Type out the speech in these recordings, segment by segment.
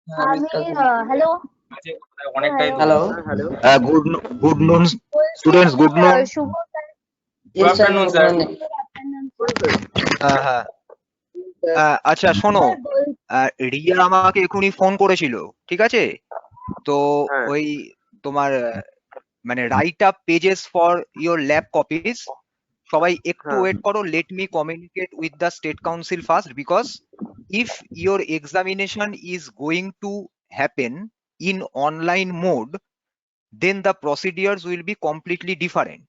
Hello অনেকটাই দূর। Hello hello. Good noon, বলছি students. Good noon. শুভ good Yes, sir. Afternoon Good sir. morning. afternoon, হ্যাঁ, আচ্ছা শোনো, স্যার বলছি রিয়া আমাকে এখুনি ফোন করেছিল, ঠিক আছে? তো হ্যাঁ, ওই তোমার মানে right up pages for your lab copies, সবাই একটু হ্যাঁ, ওয়েট করো, let me communicate with the state council first, because if your examination is going to happen in online mode, then the procedures will be completely different.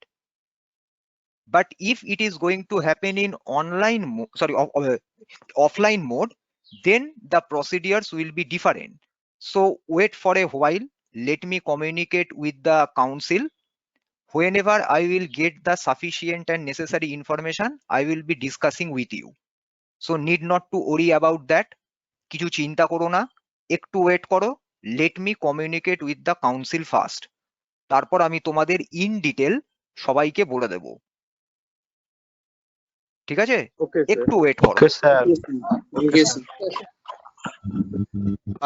But if it is going to happen in offline mode, then the procedures will be different. So wait for a while, let me communicate with the council. Whenever I will get the sufficient and necessary information, I will be discussing with you. So need not to worry about that. কিছু চিন্তা করো না, একটু wait করো, let me communicate with the council first, তারপর আমি তোমাদের in detail সবাইকে বলে দেব, ঠিক আছে? okay, sir. একটু ওয়েট করো। Okay sir. Thank you, sir.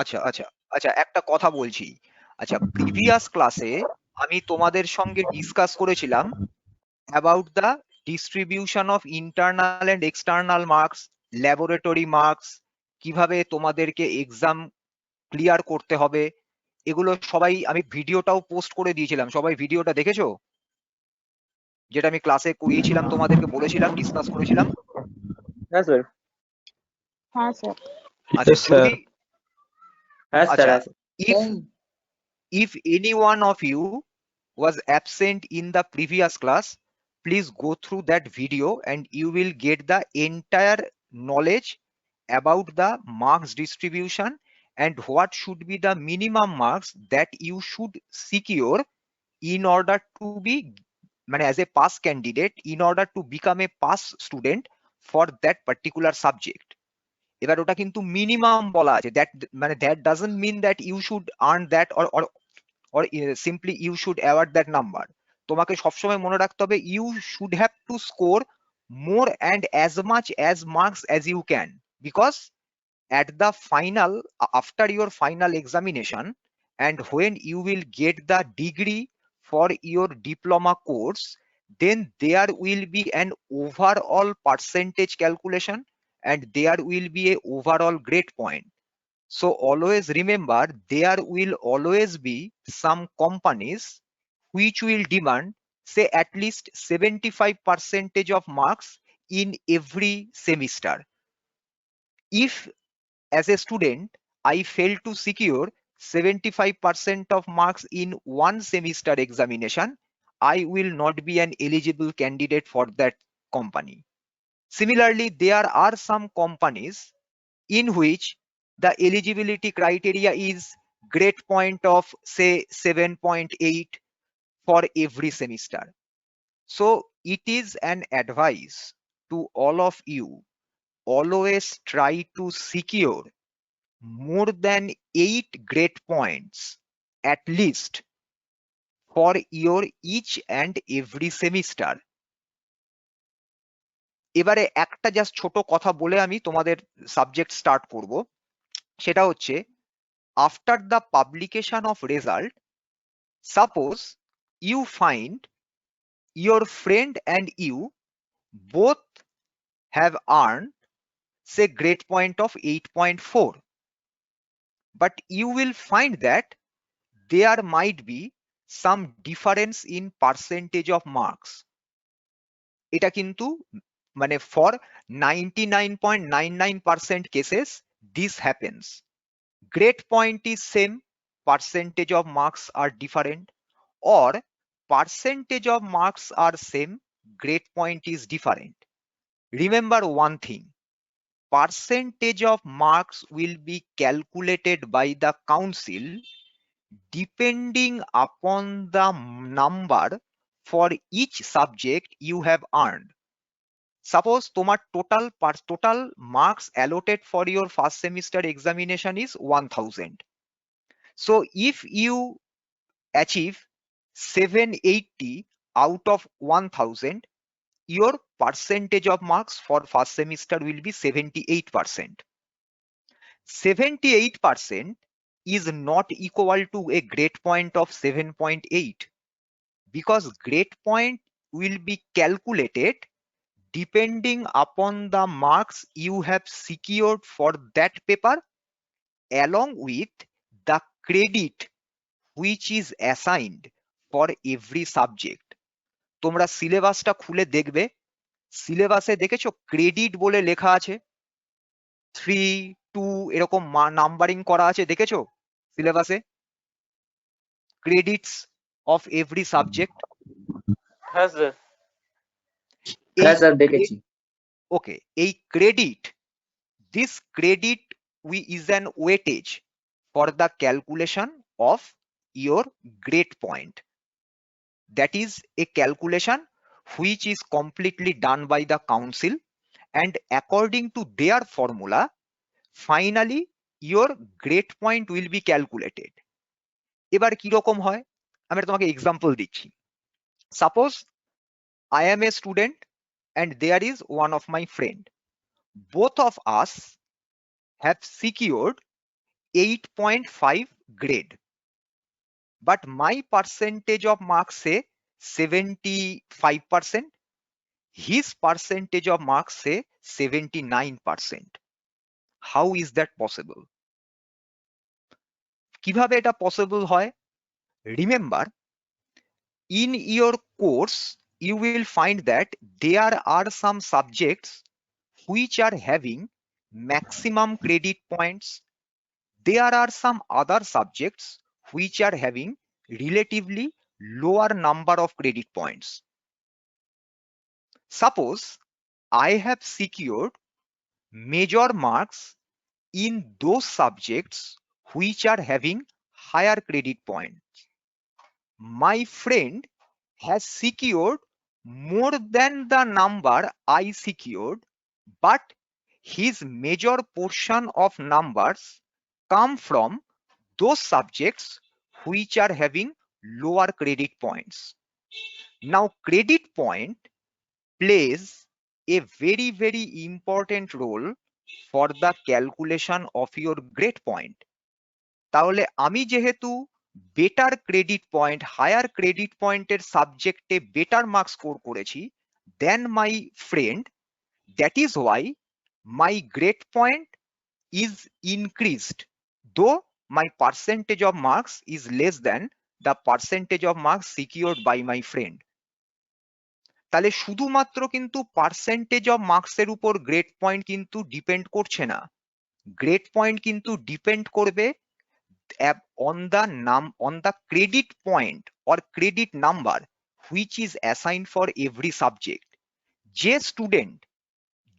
আচ্ছা আচ্ছা আচ্ছা, একটা কথা বলছি। আচ্ছা, প্রিভিয়াস ক্লাসে আমি তোমাদের সঙ্গে ডিসকাস করেছিলাম about the distribution of internal and external marks, laboratory marks, কিভাবে তোমাদেরকে এক্সাম ক্লিয়ার করতে হবে, এগুলো সবাই, আমি ভিডিওটাও পোস্ট করে দিয়েছিলাম, সবাই ভিডিওটা দেখেছো? যেটা আমি ক্লাসে করিয়েছিলাম, তোমাদেরকে বলেছিলাম, ডিসকাস করেছিলাম। হ্যাঁ, স্যার। হ্যাঁ স্যার আচ্ছা, Yes, sir. যদি হ্যাঁ, স্যার আচ্ছা, আছে। if any one of you was absent in the previous class, please go through that video and you will get the entire knowledge about the marks distribution and what should be the minimum marks that you should secure in order to be, মানে as a pass candidate, in order to become a pass student for that particular subject. এবার ওটা কিন্তু minimum বলা আছে, that মানে that doesn't mean that you should earn that or simply you should award that number. তোমাকে সবসময় মনে রাখতে হবে you should have to score more and as much as marks as you can, because at the final, after your final examination and when you will get the degree for your diploma course, then there will be an overall percentage calculation and there will be a overall grade point. So always remember, there will always be some companies which will demand, say, at least 75% of marks in every semester. If as a student I fail to secure 75% of marks in one semester examination, I will not be an eligible candidate for that company. Similarly, there are some companies in which the eligibility criteria is grade point of say 7.8 for every semester. So it is an advice to all of you, always try to secure more than 8 grade points at least for your each and every semester. এবারে একটা just ছোট কথা বলে আমি তোমাদের subject start করব, সেটা হচ্ছে after the publication of result, suppose you find your friend and you both have earned say grade point of 8.4, but you will find that there might be some difference in percentage of marks. এটা কিন্তু মানে for 99.99% cases this happens. Grade point is same, percentage of marks are different, or percentage of marks are same, grade point is different. Remember one thing, percentage of marks will be calculated by the council depending upon the number for each subject you have earned. Suppose তোমার total marks allotted for your first semester examination is 1000. So if you achieve 780 out of 1000, your percentage of marks for first semester will be 78%. 78% is not equal to a grade point of 7.8 because grade point will be calculated depending upon the marks you have secured for that paper along with the credit which is assigned for every subject. তোমরা সিলেবাসটা খুলে দেখবে, সিলেবাসে দেখেছো credit বলে লেখা আছে 3, 2 এরকম নাম্বারিং করা আছে, দেখেছো সিলেবাসে ক্রেডিটস অফ এভরি সাবজেক্ট? হ্যাঁ স্যার। হ্যাঁ স্যার দেখেছি। ওকে, এই credit, this credit is an weightage for the calculation of your grade point. That is a calculation which is completely done by the council, and according to their formula finally your grade point will be calculated. এবার কি রকম হয় আমি তোমাকে example দিচ্ছি। Suppose I am a student and there is one of my friend. Both of us have secured 8.5 grade, but my percentage of marks say 75%, his percentage of marks say 79%. How is that possible? কিভাবে এটা possible হয়? Remember, in your course you will find that there are some subjects which are having maximum credit points. There are some other subjects which are having relatively lower number of credit points. Suppose I have secured major marks in those subjects which are having higher credit points. My friend has secured more than the number I secured, but his major portion of numbers come from those subjects which are having lower credit points. Now credit point plays a very, very important role for the calculation of your grade point. তাহলে আমি যেহেতু better credit point, higher credit পয়েন্টের সাবজেক্টে better marks score করেছি then my friend, that is why my grade point is increased though my percentage of marks is less than the percentage of marks secured by my friend. তাহলে শুধুমাত্র কিন্তু percentage of মার্কসের উপর grade point কিন্তু depend করছে না, grade point কিন্তু depend করবে on the credit point or credit number which is assigned for every subject. যে স্টুডেন্ট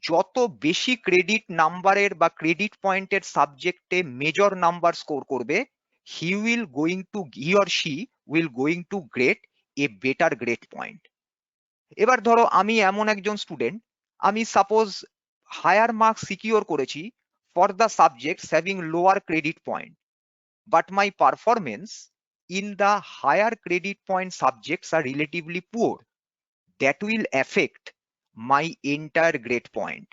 যত বেশি ক্রেডিট নাম্বারের বা ক্রেডিট পয়েন্টের সাবজেক্টে মেজর নাম্বার স্কোর করবে he or she will going to get a better grade point. এবার ধরো আমি এমন একজন স্টুডেন্ট, আমি সাপোজ হায়ার মার্কস সিকিউর করেছি for the subjects having lower credit point, but my performance in the higher credit point subjects are relatively poor. That will affect my entire grade point.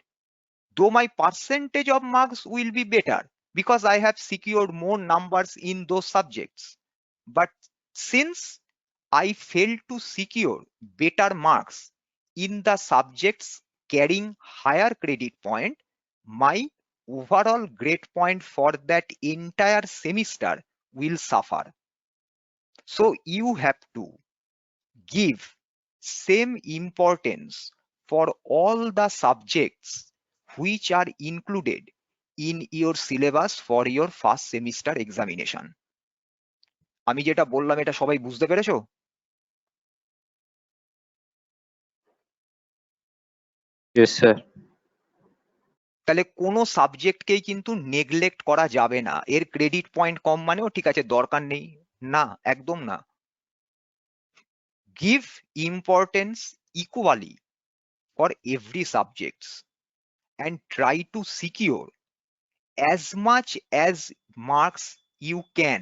Though my percentage of marks will be better because I have secured more numbers in those subjects. But since I failed to secure better marks in the subjects carrying higher credit point, my overall grade point for that entire semester will suffer. So you have to give same importance for all the subjects which are included in your syllabus for your first semester examination. আমি যেটা বললাম এটা সবাই বুঝতে পেরেছো? Yes sir. তাহলে কোনো সাবজেক্টকেই কিন্তু নেগলেক্ট করা যাবে না, এর ক্রেডিট পয়েন্ট কম মানেও ঠিক আছে দরকার নেই, না একদম না। Give importance equally for every subjects and try to secure as much as marks you can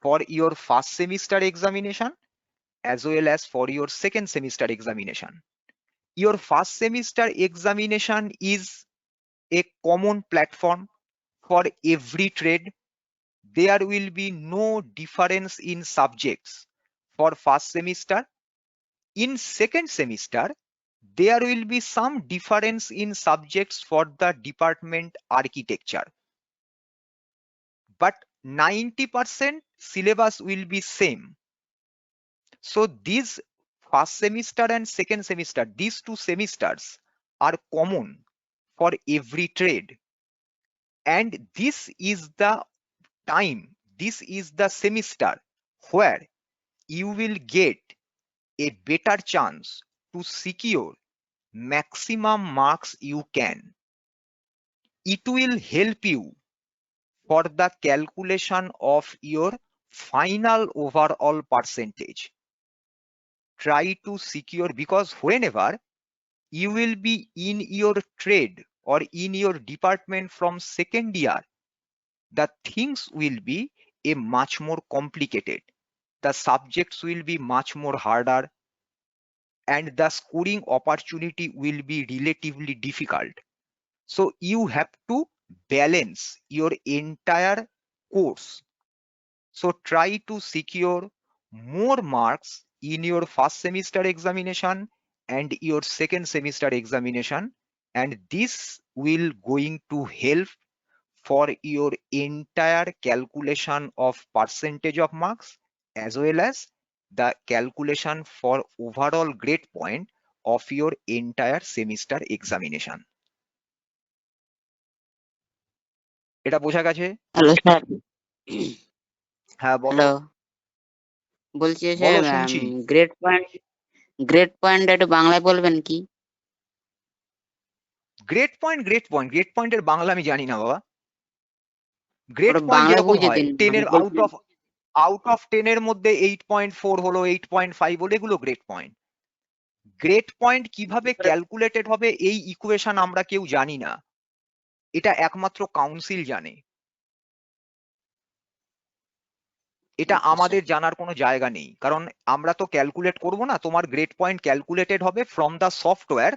for your first semester examination as well as for your second semester examination. Your first semester examination is a common platform for every trade. there will be no difference in subjects for first semester. In second semester, there will be some difference in subjects for the department architecture, but 90% syllabus will be same. So these first semester and second semester, these 2 semesters are common for every trade, and this is the time, this is the semester where you will get a better chance to secure maximum marks you can. It will help you for the calculation of your final overall percentage. Try to secure, because whenever you will be in your trade or in your department from second year, the things will be a much more complicated. The subjects will be much more harder, and the scoring opportunity will be relatively difficult. So you have to balance your entire course. So try to secure more marks in your first semester examination and your second semester examination, and this will going to help for your entire calculation of percentage of marks, as well as the calculation for overall grade point of your entire semester examination. এটা বোঝা গেছে? Hello sir. হ্যাঁ বলো। Hello, বলছি যে বলো, শুনছি। Grade point একটু বাংলায় বলবেন কি? গ্রেড পয়েন্টের বাংলা আমি জানি না বাবা। গ্রেড ওটা পয়েন্ট বাংলায় যেরকম বুঝিয়ে হয় দিন। 10 মানে এর বলছেন আউট অফ 10 এর মধ্যে 8.4 হলো, 8.5 হলো, এগুলো গ্রেড পয়েন্ট। গ্রেড পয়েন্ট কিভাবে ক্যালকুলেটেড হবে এই ইকুয়েশন আমরা কেউ জানি না, এটা একমাত্র কাউন্সিল জানে। এটা আচ্ছা, আমাদের জানার কোনো জায়গা নেই, কারণ আমরা তো ক্যালকুলেট করব না। তোমার গ্রেড পয়েন্ট ক্যালকুলেটেড হবে from the software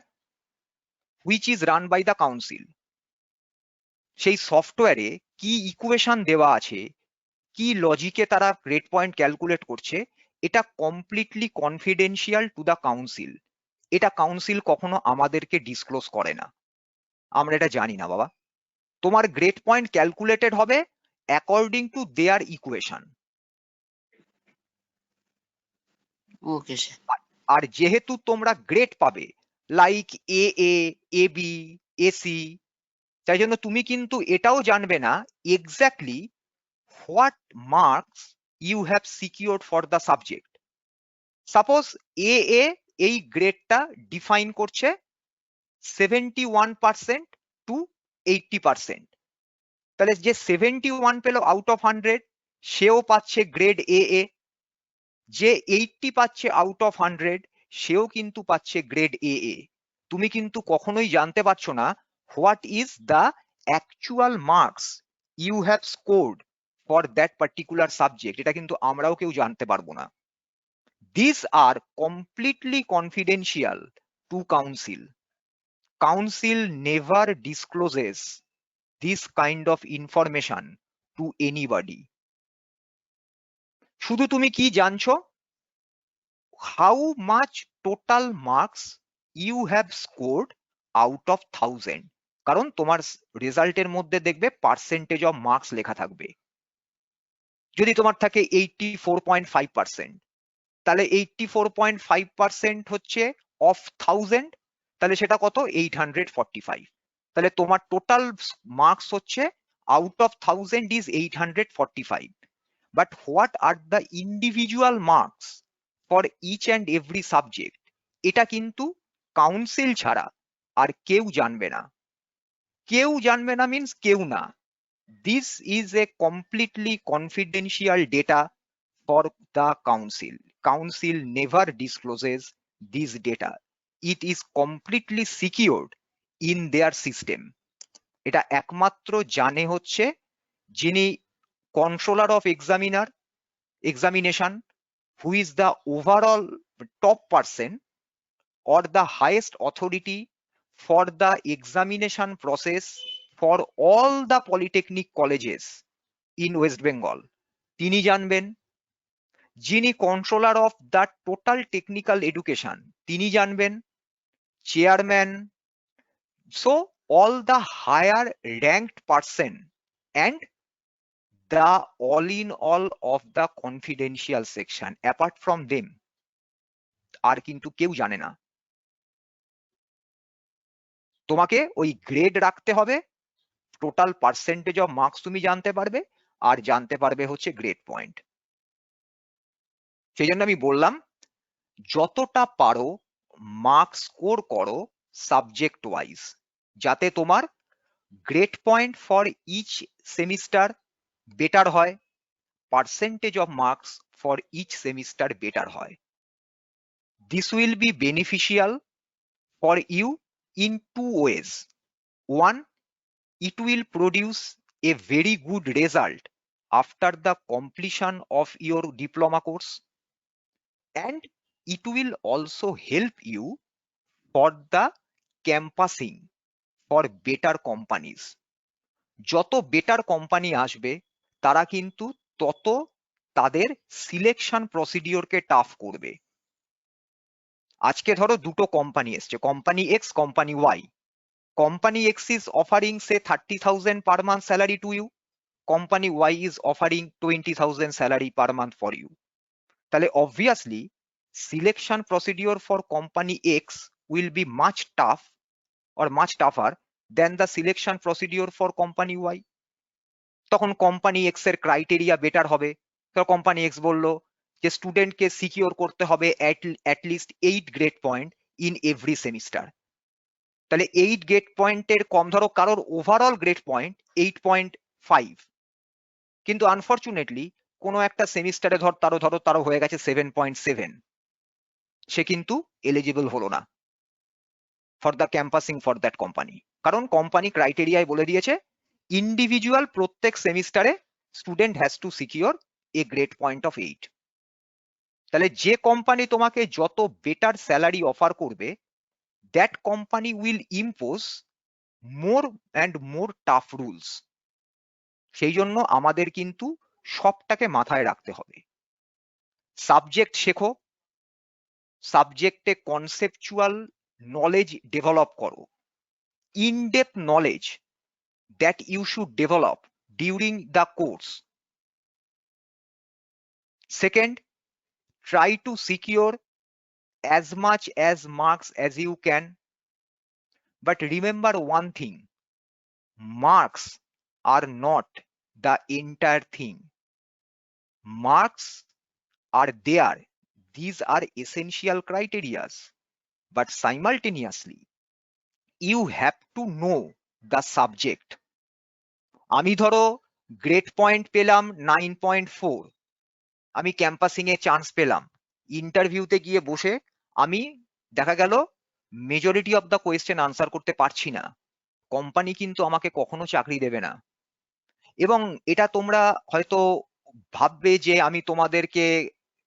which is run by the council. সেই সফটওয়্যারে কি ইকুয়েশন দেওয়া আছে, কি লজিকে তারা গ্রেড পয়েন্ট ক্যালকুলেট করছে, এটা completely confidential to the council. এটা কাউন্সিল কখনো আমাদেরকে ডিসক্লোজ করে না, আমরা এটা জানি না বাবা। তোমার গ্রেড পয়েন্ট ক্যালকুলেটেড হবে according to their equation. Okay sir. আর যেহেতু তোমরা গ্রেড পাবে like A A B AC, তাই জন্য তুমি কিন্তু এটাও জানবে না exactly what marks you have secured for the subject. Suppose এ এই গ্রেডটা ডিফাইন করছে 71% টু 80%, তাহলে যে 71 পেল আউট অফ 100 সেও পাচ্ছে গ্রেড এ, যে 80 পাচ্ছে আউট অফ 100 সেও কিন্তু পাচ্ছে গ্রেড এ। তুমি কিন্তু কখনোই জানতে পারছো না what is the actual marks you have scored for that particular subject, এটা কিন্তু আমরাও কেউ জানতে পারবো না। This are completely confidential to council. Council never discloses this kind of information to anybody. শুধু তুমি কি জানছো, how much total marks you have scored out of 1000, কারণ তোমার রেজাল্টের মধ্যে দেখবে পার্সেন্টেজ অফ মার্কস লেখা থাকবে। যদি তোমার থাকে 84.5%, তাহলে 84.5% হচ্ছে অফ 1000, তাহলে সেটা কত 845। তাহলে তোমার টোটাল মার্কস হচ্ছে out of 1000 is 845। But what are the individual marks for each and every subject, এটা কিন্তু কাউন্সিল ছাড়া আর কেউ জানবে না। কেউ জানবে না মিনস কেউ না। This is a completely confidential data for the council. Council never discloses this data, it is completely secured in their system. এটা একমাত্র জানে হচ্ছে যিনি controller of examination, who is the overall top person or the highest authority for the examination process for all the polytechnic colleges in West Bengal তিনি জানবেন, যিনি controller of the total technical education তিনি জানবেন, chairman, so all the higher ranked person and the all in all of the confidential section apart from them আর কিন্তু কেউ জানে না। তোমাকে ওই গ্রেড রাখতে হবে, টোটাল পার্সেন্টেজ অফ মার্কস তুমি জানতে পারবে, আর জানতে পারবে হচ্ছে গ্রেড পয়েন্ট। সেই জন্য আমি বললাম যতটা পারো মার্কস স্কোর করো সাবজেক্ট ওয়াইজ, যাতে তোমার grade point for each semester better হয়, percentage of marks for each semester better হয়। This will be beneficial for you in two ways. One, it will produce a very good result after the completion of your diploma course, and it will also help you for the campusing for better companies. যত better company আসবে তারা কিন্তু তত তাদের selection প্রসিডিওরকে tough করবে। আজকে ধরো দুটো কোম্পানি এসছে, company x, company y. Company x is offering say 30,000 per month salary to you, company y is offering 20,000 salary per month for you. তাহলে obviously selection procedure for company x will be much tough or much tougher than the selection procedure for company Y. তখন company x এর criteria better হবে। তো company x বলল যে স্টুডেন্টকে secure করতে হবে at least 8 grade point in every semester. তাহলে 8 গ্রেড পয়েন্টের কম, ধরো কারোর ওভারঅল গ্রেড পয়েন্ট 8.5, কিন্তু আনফরচুনেটলি কোনো একটা সেমিস্টারে তারও হয়ে গেছে 7.7, সে কিন্তু এলিজিবল হলো না for the campusing for that company. কারণ কোম্পানি ক্রাইটেরিয়ায় বলে দিয়েছে ইন্ডিভিজুয়াল প্রত্যেক সেমিস্টারে student has to secure A grade point of 8। তাহলে যে কোম্পানি তোমাকে যত বেটার স্যালারি অফার করবে, that company will impose more and more tough rules. সেই জন্য আমাদের কিন্তু সবটাকে মাথায় রাখতে হবে। সাবজেক্ট শেখো, সাবজেক্টে কনসেপচুয়াল নলেজ ডেভেলপ করো, in-depth knowledge that you should develop during the course. Second, try to secure as much as marks as you can. But remember one thing, marks are not the entire thing. Marks are there. These are essential criteria. But simultaneously, you have to know the subject. আমি ধরো grade point পেলাম 9.4, আমি campusing এ chance পেলাম, ইন্টারভিউতে গিয়ে বসে আমি দেখা গেল majority of the question answer করতে পারছি না, কোম্পানি কিন্তু আমাকে কখনো চাকরি দেবে না। এবং এটা তোমরা হয়তো ভাববে যে আমি তোমাদেরকে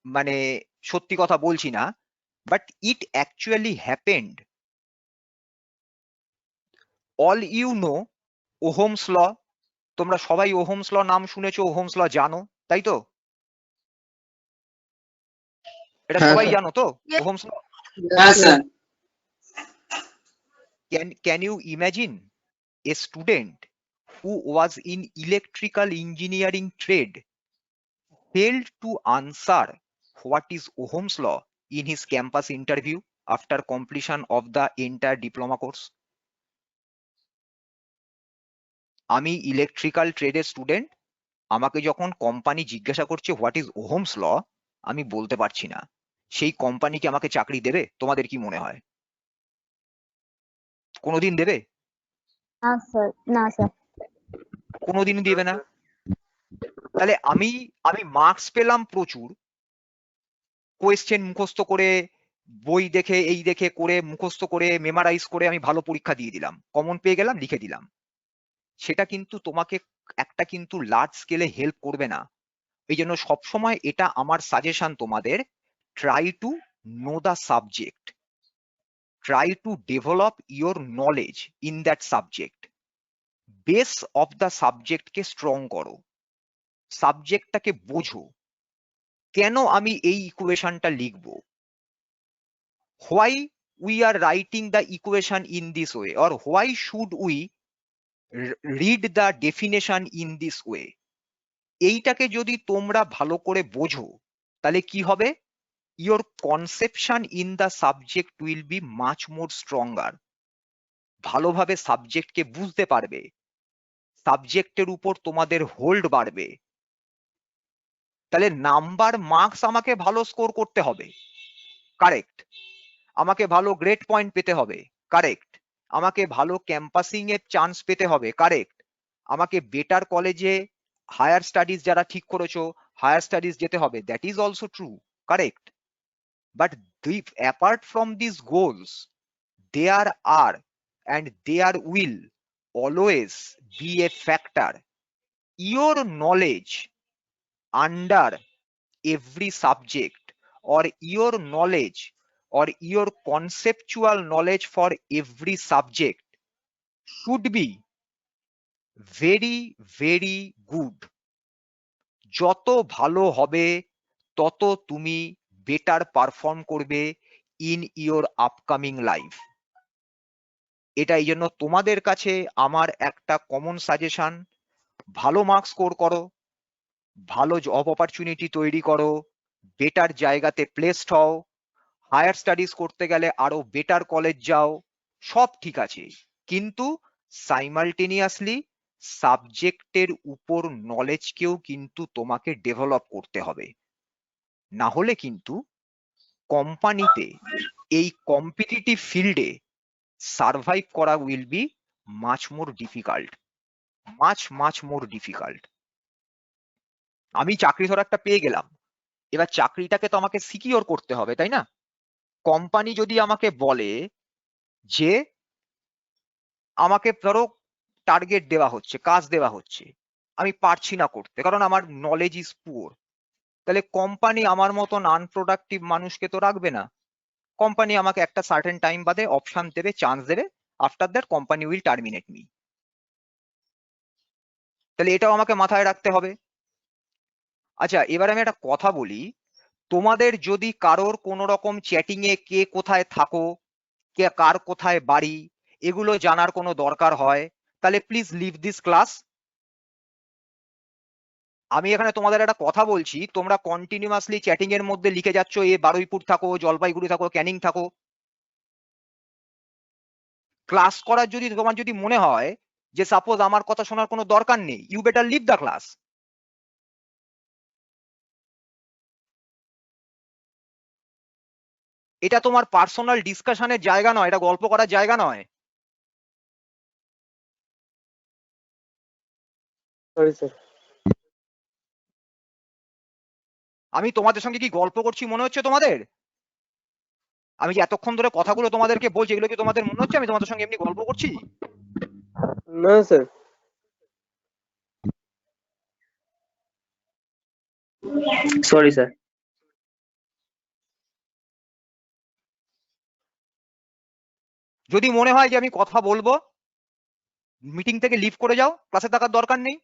মানে সত্যি কথা বলছি না, but it actually happened. All you know Ohm's law, তোমরা সবাই ওহমস ল নাম শুনেছো, ওহমস ল জানো, তাই তো? এটা সবাই জানো তো Ohm's law? Can you imagine a student who was in electrical engineering trade failed to answer what is Ohm's law in his campus interview after completion of the entire diploma course? আমি electrical ট্রেডের student, আমাকে যখন company জিজ্ঞাসা করছে what is Ohm's law, আমি বলতে পারছি না, সেই কোম্পানি কি আমাকে চাকরি দেবে? তোমাদের কি মনে হয় কোনোদিন দেবে? না স্যার, না স্যার, কোনোদিন দেবে না। তাহলে আমি মার্কস পেলাম প্রচুর, কোয়েশ্চেন মুখস্থ করে, বই দেখে এই দেখে করে মুখস্থ করে মেমারাইজ করে আমি ভালো পরীক্ষা দিয়ে দিলাম, কমন পেয়ে গেলাম, লিখে দিলাম, সেটা কিন্তু তোমাকে একটা কিন্তু লার্জ স্কেলে হেল্প করবে না। এই জন্য সবসময় এটা আমার সাজেশন তোমাদের, try to know the subject, try to develop your knowledge in that subject, base of the সাবজেক্টকে স্ট্রং করো। সাবজেক্টটাকে বোঝো, কেন আমি এই ইকুয়েশনটা লিখবো, why we are writing the equation in this way, or why should we read the definition in this way, এইটাকে যদি তোমরা ভালো করে বোঝো তাহলে কি হবে, your conception in the subject will be much more stronger, ভালোভাবে সাবজেক্টকে বুঝতে পারবে, সাবজেক্টের উপর তোমাদের হোল্ড বাড়বে। তাহলে নাম্বার মার্কস আমাকে ভালো স্কোর করতে হবে, কারেক্ট, আমাকে ভালো গ্রেড পয়েন্ট পেতে হবে, কারেক্ট, আমাকে ভালো ক্যাম্পাসিং এর চান্স পেতে হবে, কারেক্ট, আমাকে বেটার কলেজে হায়ার স্টাডিজ যারা ঠিক করেছো হায়ার স্টাডিজ যেতে হবে, that is also true, correct. But apart from this goals there are and there will always be a factor, your knowledge under every subject, or your knowledge or your conceptual knowledge for every subject should be very very good, যত ভালো হবে তত তুমি better perform করবে in your upcoming life. এটা এই জন্য তোমাদের কাছে আমার একটা কমন সাজেশন, ভালো মার্কস স্কোর করো, ভালো জব অপরচুনিটি তৈরি করো, বেটার জায়গাতে প্লেসড হও, হায়ার স্টাডিজ করতে গেলে আরো বেটার কলেজ যাও, সব ঠিক আছে, কিন্তু সাইমালটেনিয়াসলি সাবজেক্টের উপর নলেজকেও কিন্তু তোমাকে ডেভেলপ করতে হবে, না হলে কিন্তু কোম্পানিতে এই কম্পিটিটিভ ফিল্ডে সার্ভাইভ করা will be much more difficult, much more difficult. আমি চাকরি ধরো একটা পেয়ে গেলাম, এবার চাকরিটাকে তো আমাকে সিকিওর করতে হবে, তাই না? কোম্পানি যদি আমাকে বলে যে আমাকে ধরো টার্গেট দেওয়া হচ্ছে, কাজ দেওয়া হচ্ছে, আমি পারছি না করতে কারণ আমার নলেজ ইজ পুয়ার, তাহলে কোম্পানি আমার মতন আনপ্রোডাক্টিভ মানুষকে তো রাখবে না, কোম্পানি আমাকে একটা সার্টেন টাইম বাদে অপশন দেবে, চান্স দেবে, after that company will terminate me. তাহলে এটাও আমাকে মাথায় রাখতে হবে। আচ্ছা, এবার আমি একটা কথা বলি, তোমাদের যদি কারোর কোনো রকম চ্যাটিং এ কে কোথায় থাকো, কে কার কোথায় বাড়ি, এগুলো জানার কোনো দরকার হয়, তাহলে প্লিজ লিভ দিস ক্লাস। আমি এখানে তোমাদের একটা কথা বলছি, তোমরা কন্টিনিউয়াসলি চ্যাটিং এর মধ্যে লিখে যাচ্ছ এ বারুইপুর থাকো, জলপাইগুড়ি থাকো, ক্যানিং থাকো। ক্লাস করার যদি তোমার যদি মনে হয় যে সাপোজ আমার কথা শোনার কোনো দরকার নেই, you better leave the class. এটা তোমার পার্সোনাল ডিসকাশনের জায়গা নয়, এটা গল্প করার জায়গা নয়। Sorry sir. আমি তোমাদের সঙ্গে কি গল্প করছি মনে হচ্ছে তোমাদের? আমি যে এতক্ষণ ধরে কথাগুলো তোমাদেরকে বলছি, এগুলো কি তোমাদের মনে হচ্ছে আমি তোমাদের সঙ্গে এমনি গল্প করছি? না স্যার। Sorry sir. যদি মনে হয় যে আমি কথা বলবো, মিটিং থেকে লিভ করে যাও, ক্লাসে থাকার দরকার নেই,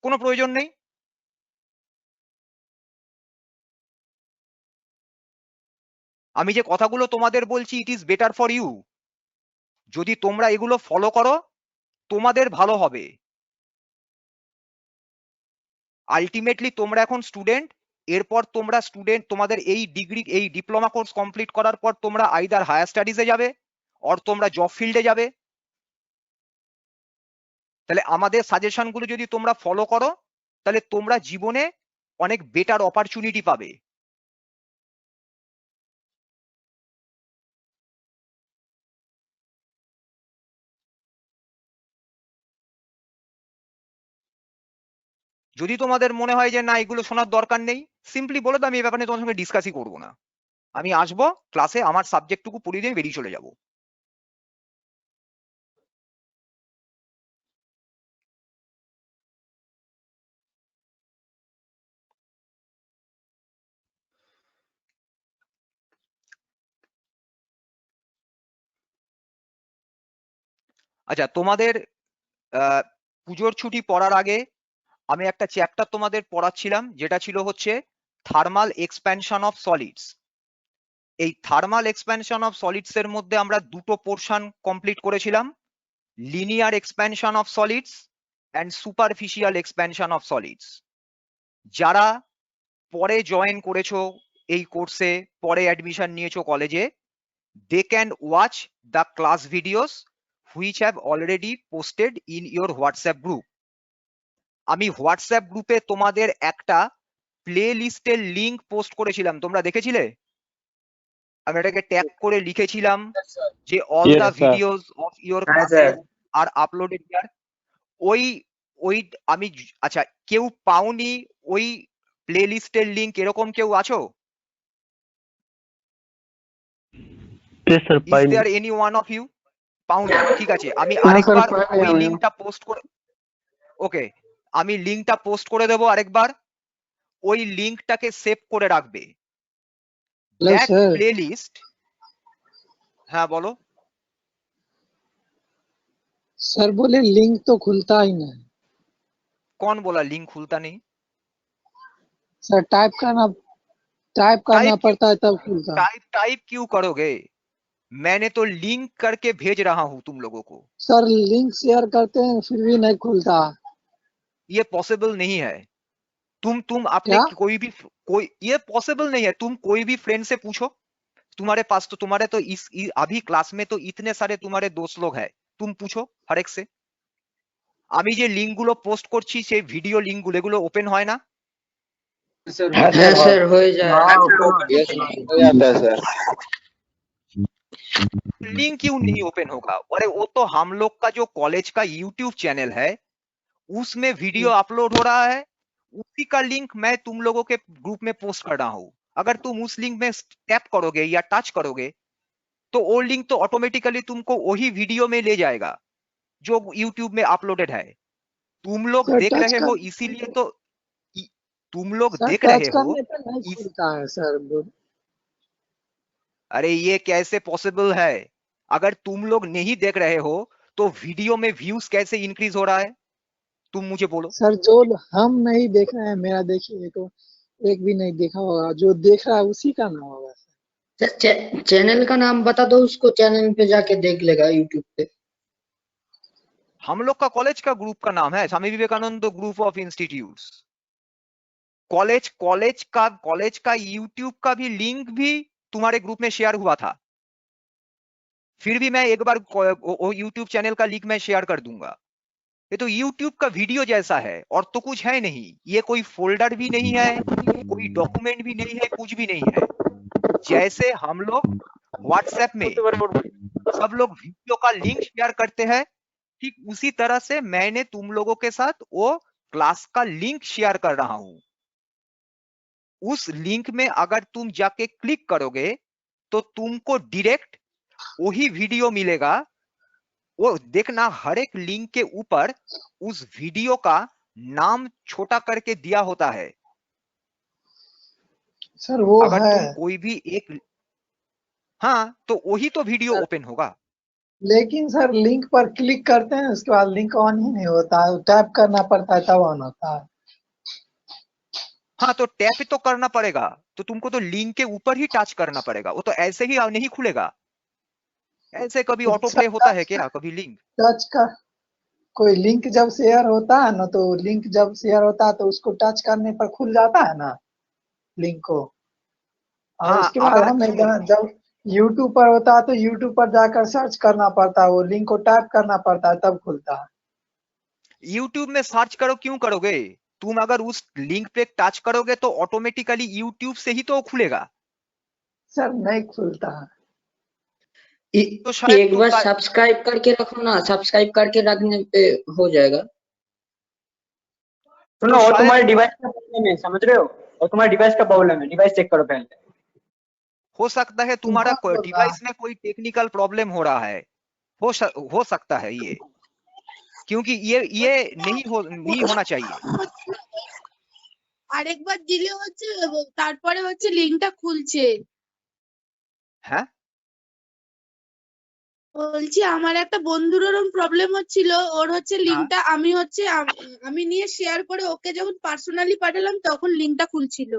কোনো প্রয়োজন নেই। আমি যে কথাগুলো তোমাদের বলছি, it is better for you. যদি তোমরা এগুলো ফলো করো তোমাদের ভালো হবে। আলটিমেটলি তোমরা এখন স্টুডেন্ট, এরপর তোমরা স্টুডেন্ট, তোমাদের এই ডিগ্রি এই ডিপ্লোমা কোর্স কমপ্লিট করার পর তোমরা আইদার হায়ার স্টাডিজে যাবে অর তোমরা জব ফিল্ডে যাবে। তাহলে আমাদের সাজেশনগুলো যদি তোমরা ফলো করো তাহলে তোমরা জীবনে অনেক বেটার অপরচুনিটি পাবে। যদি তোমাদের মনে হয় যে না এগুলো শোনার দরকার নেই, সিম্পলি বলে দাও আমি এই ব্যাপারে তোমার সঙ্গে ডিসকাসই করবো না, আমি আসবো ক্লাসে, আমার সাবজেক্টটুকু পড়িয়ে দিয়ে বেরিয়ে চলে যাবো। আচ্ছা, তোমাদের পুজোর ছুটি পড়ার আগে আমি একটা চ্যাপ্টার তোমাদের পড়াচ্ছিলাম যেটা ছিল হচ্ছে থার্মাল এক্সপ্যানশন অফ সলিডস। এই থার্মাল এক্সপ্যানশন অফ সলিডস এর মধ্যে আমরা দুটো পোর্শন কমপ্লিট করেছিলাম, linear expansion of solids and superficial expansion of solids. যারা পরে জয়েন করেছো এই কোর্সে, পরে অ্যাডমিশন নিয়েছো কলেজে, they can watch the class videos which have already posted in your WhatsApp group. আমি হোয়াটসঅ্যাপ গ্রুপে তোমাদের একটা প্লে লিস্টের লিংক পোস্ট করেছিলাম, তোমরা দেখেছিলে? আমি এটাকে ট্যাগ করে লিখেছিলাম যে all Yes, the sir. videos of your classes are uploaded here. ওই ওই আমি আচ্ছা, কেউ পাওনি ওই প্লে লিস্টের লিংক? এরকম কেউ আছো? Yes, sir. Is there any one of you? পাউনি? ঠিক আছে, আমি না, আরেকবার স্যার, পাইনি ওই আমি। লিংকটা পোস্ট করে, ওকে, আমি লিংকটা পোস্ট করে দেবো আরেকবার, ওই লিংকটাকে সেভ করে রাখবে। দ্যাট প্লেলিস্ট, হ্যাঁ বলো। सर बोले लिंक तो खुलता ही नहीं कौन बोला लिंक खुलता नहीं? सर, टाइप करना पड़ता है तब खुलता है। टाइप क्यों करोगे? मैंने तो लिंक करके भेज रहा हूं तुम लोगों को। सर लिंक शेयर करते हैं फिर भी नहीं खुलता। ये पॉसिबल नहीं है। तुम अपने क्या? कोई ये पॉसिबल नहीं है। तुम कोई भी फ्रेंड से पूछो, तुम्हारे पास तो तुम्हारे तो अभी क्लास में तो इतने सारे तुम्हारे दोस्त लोग हैं, तुम पूछो हर एक से। আমি যে লিংক গুলো পোস্ট করছি সেই ভিডিও লিংক গুলো এগুলো ওপেন হয় না? হ্যাঁ স্যার হয়ে যায়। लिंक क्यों नहीं ओपन होगा? अरे वो तो हम लोग का जो कॉलेज का यूट्यूब चैनल है उसमें वीडियो अपलोड हो रहा है, उसी का लिंक मैं तुम लोगों के ग्रुप में पोस्ट कर रहा हूं। अगर तुम उस लिंक में टैप करोगे या टच करोगे तो वो लिंक तो ऑटोमेटिकली तुमको वही वीडियो में ले जाएगा जो यूट्यूब में अपलोडेड है। तुम लोग सर, देख टच रहे हो इसीलिए तो तुम लोग सर देख टच रहे हो। करने पे नहीं खुलता है सर। अरे ये कैसे पॉसिबल है? अगर तुम लोग नहीं देख रहे हो तो वीडियो में व्यूज कैसे इंक्रीज हो रहा है? तुम मुझे बोलो। सर जो हम नहीं देख रहे हैं, मेरा देखिए तो एक भी नहीं देखा होगा, जो देख रहा है उसी का नाम होगा सर। चैनल का नाम बता दो उसको, चैनल पे जाके देख लेगा यूट्यूब पे। हम लोग का कॉलेज का ग्रुप का नाम है Swami Vivekananda group of institutes. College का यूट्यूब का भी लिंक भी तुम्हारे ग्रुप में शेयर हुआ था। फिर भी मैं एक बार वो यूट्यूब चैनल का लिंक मैं शेयर कर दूंगा। ये तो यूट्यूब का वीडियो जैसा है और तो कुछ है नहीं। ये कोई फोल्डर भी नहीं है, कोई डॉक्यूमेंट भी नहीं है, कुछ भी नहीं है। जैसे हम लोग व्हाट्सएप में सब लोग वीडियो का लिंक शेयर करते हैं, ठीक उसी तरह से मैंने तुम लोगों के साथ वो क्लास का लिंक शेयर कर रहा हूं। उस लिंक में अगर तुम जाके क्लिक करोगे तो तुमको डायरेक्ट वही वीडियो मिलेगा। वो देखना हर एक लिंक के ऊपर उस वीडियो का नाम छोटा करके दिया होता है। सर वो अगर है, तुम कोई भी एक, हाँ तो वही तो वीडियो ओपन होगा। लेकिन सर लिंक पर क्लिक करते हैं उसके बाद लिंक ऑन ही नहीं होता है, टैप करना पड़ता है तब ऑन होता है। हाँ तो टैप तो करना पड़ेगा, तो तुमको तो लिंक के ऊपर ही टच करना पड़ेगा, वो तो ऐसे ही नहीं खुलेगा। ऐसे कभी ऑटो प्ले होता है क्या? कभी लिंक टच का कोई लिंक जब शेयर होता है ना, तो लिंक जब शेयर होता है तो उसको टच करने पर खुल जाता है ना लिंक को। और हाँ, उसके बाद अगर हमें जब यूट्यूब पर होता है तो यूट्यूब पर जाकर सर्च करना पड़ता है, वो लिंक को टैप करना पड़ता है तब खुलता है। यूट्यूब में सर्च करो क्यों करोगे? तुम अगर उस लिंक पे टच करोगे तो ऑटोमेटिकली यूट्यूब से ही तो खुलेगा। सर नहीं खुलता है। तो शायद एक बार सब्सक्राइब करके रखो ना, सब्सक्राइब करके रखने पे हो जाएगा। सुनो, वो तुम्हारे डिवाइस का प्रॉब्लम है, समझ रहे हो? और तुम्हारे डिवाइस का प्रॉब्लम है, डिवाइस चेक करो पहले। हो सकता है तुम्हारा डिवाइस में कोई टेक्निकल प्रॉब्लम हो रहा है, हो सकता है ये, क्योंकि ये नहीं होना चाहिए। আরেকবার দিলে হচ্ছে তারপরে হচ্ছে লিংকটা খুলছে। হ্যাঁ বলছি আমার একটা বন্ধুর ওরকম প্রবলেম হচ্ছিল, ওর হচ্ছে লিঙ্কটা আমি নিয়ে শেয়ার করে ওকে যখন পার্সোনালি পাঠালাম তখন লিঙ্কটা খুলছিল।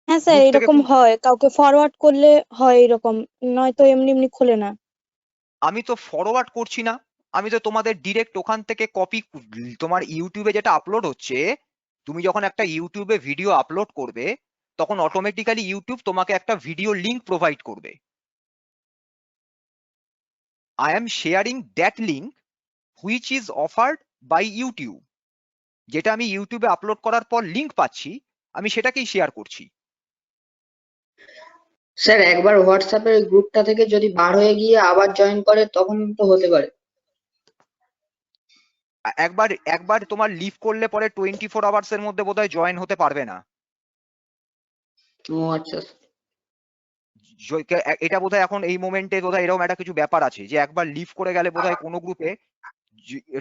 হ্যাঁ স্যার, গ্রুপ থেকে এরকম হয়, কাউকে ফরওয়ার্ড করলে হয় এরকম, নয়তো এমনি এমনি খোলে না। আমি তো ফরওয়ার্ড করছি না, আমি তো তোমাদের ডিরেক্ট ওখান থেকে কপি, তোমার ইউটিউবে যেটা আপলোড হচ্ছে, তুমি যখন একটা ইউটিউবে ভিডিও আপলোড করবে তখন অটোমেটিক্যালি ইউটিউব তোমাকে একটা ভিডিও লিংক প্রোভাইড করবে। I am sharing that link which is offered by YouTube. যেটা আমি ইউটিউবে আপলোড করার পর লিংক পাচ্ছি, আমি সেটাকেই শেয়ার করছি। স্যার একবার হোয়াটসঅ্যাপের গ্রুপটা থেকে যদি বার হয়ে গিয়ে আবার জয়েন করে তখন তো হতে পারে। একবার একবার তোমার লিভ করলে পরে 24 আওয়ার্স এর মধ্যে বোধহয় জয়েন হতে পারবে না। ও আচ্ছা। এটা বোধহয় এখন এই মোমেন্টে বোধহয় এরকম একটা কিছু ব্যাপার আছে যে একবার লিভ করে গেলে বোধহয় কোনো গ্রুপে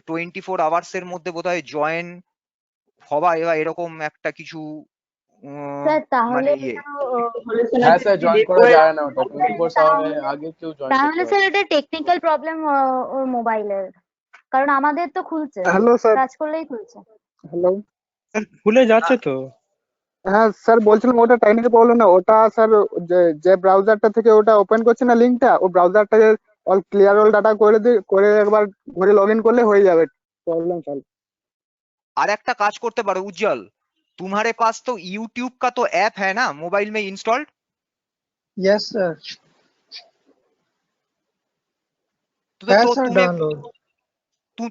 24 আওয়ার্স এর মধ্যে বোধহয় জয়েন হওয়া এরকম একটা কিছু স্যার তাহলে মানে ইয়ে। হ্যাঁ স্যার, জয়েন করা যায় না ওটা 24 আওয়ারের আগে কেউ জয়েন করতে তাহলে পারে স্যার এটা টেকনিক্যাল প্রবলেম ওর মোবাইলের, কারণ আমাদের তো খুলছে, হ্যালো স্যার। টাচ করলেই খুলছে। হ্যালো স্যার, খুলে যাচ্ছে তো। হ্যাঁ স্যার, বলছিলাম ওটা টেকনিক্যাল প্রবলেম না, ওটা স্যার যে ব্রাউজারটা থেকে ওটা ওপেন করছে না লিংকটা, ও ব্রাউজারটাকে অল ক্লিয়ার অল ডাটা করে একবার ঘরে লগইন করলে হয়ে যাবে প্রবলেম সলভ। আর একটা কাজ করতে পারো उज्जवल, तुम्हारे पास तो YouTube का तो ऐप है ना मोबाइल में इंस्टॉल्ड? यस सर, तो है तो सर डाउनलोड।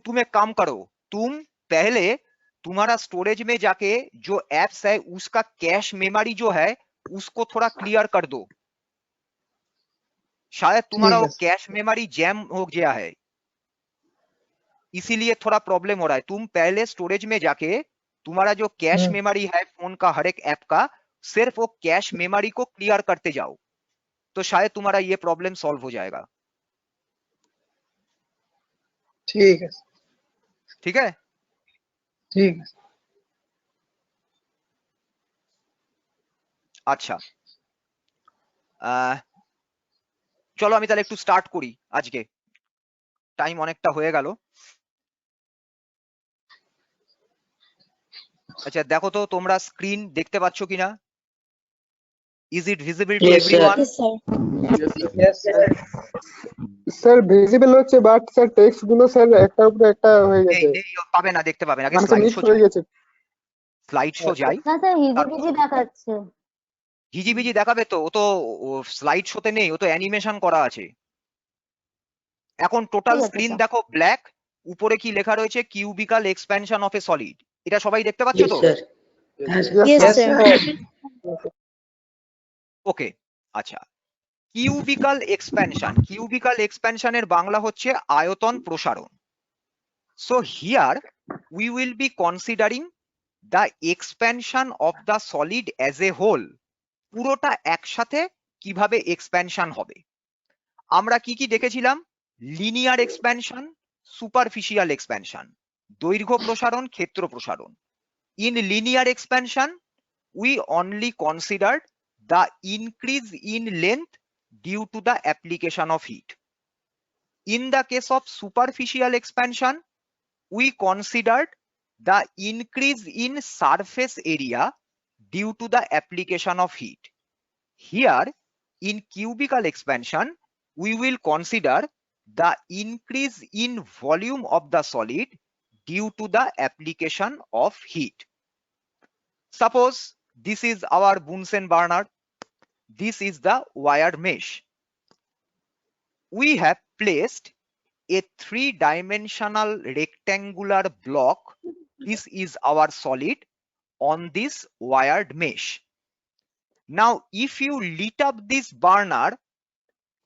तुम एक काम करो, तुम पहले तुम्हारा स्टोरेज में जाके जो एप्स है उसका कैश मेमोरी जो है उसको थोड़ा क्लियर कर दो, शायद तुम्हारा वो कैश मेमोरी जैम हो गया है, इसीलिए थोड़ा प्रॉब्लम हो रहा है। तुम पहले स्टोरेज में जाके तुम्हारा जो कैश मेमोरी है फोन का हर एक ऐप का, सिर्फ वो कैश मेमोरी को क्लियर करते जाओ, तो शायद तुम्हारा ये प्रॉब्लम सॉल्व हो जाएगा। ठीक है ठीक है, ठीक है। আচ্ছা চলো আমি তাহলে একটু স্টার্ট করি, আজকে টাইম অনেকটা হয়ে গেল। আচ্ছা দেখো তো তোমরা স্ক্রিন দেখতে পাচ্ছ কিনা? Is it visible two Yes, sir. Everyone? Yes sir. Sir visible হচ্ছে, বাট স্যার টেক্সট গুলো স্যার একটার উপরে একটা হয়ে গেছে, পাবে না, দেখতে পাবে না। আগে মানে স্লাইড মিক্স শো হয়ে গেছে। স্লাইড শো যাই। না স্যার, হিজিবিজি দেখাচ্ছে। হিজিবিজি দেখাবে তো, ও তো স্লাইড শোতে নেই, ও তো অ্যানিমেশন করা আছে। এখন টোটাল ঠিক আছে, স্ক্রিন স্যার। দেখো ব্ল্যাক, উপরে কি লেখা রয়েছে? Cubical expansion of a solid. এটা সবাই দেখতে পাচ্ছ Yes, তো? sir. হ্যাঁ স্যার। Yes, yes sir. Sir. Okay আচ্ছা, কিউবিক্যাল এক্সপ্যানশন, কিউবিক্যাল এক্সপ্যানশনের বাংলা হচ্ছে আয়তন প্রসারণ। So here we will be considering the expansion of the solid as a whole, পুরোটা একসাথে কিভাবে এক্সপ্যানশন হবে। আমরা কি কি দেখেছিলাম? লিনিয়ার এক্সপ্যানশন, সুপারফিশিয়াল এক্সপ্যানশন, দৈর্ঘ্য প্রসারণ, ক্ষেত্র প্রসারণ। In linear expansion we only considered the increase in length due to the application of heat. In the case of superficial expansion, we considered the increase in surface area due to the application of heat. Here, in cubical expansion, we will consider the increase in volume of the solid due to the application of heat. Suppose this is our Bunsen burner. This is the wire mesh. We have placed a three-dimensional rectangular block. This is our solid on this wired mesh. Now, if you lit up this burner,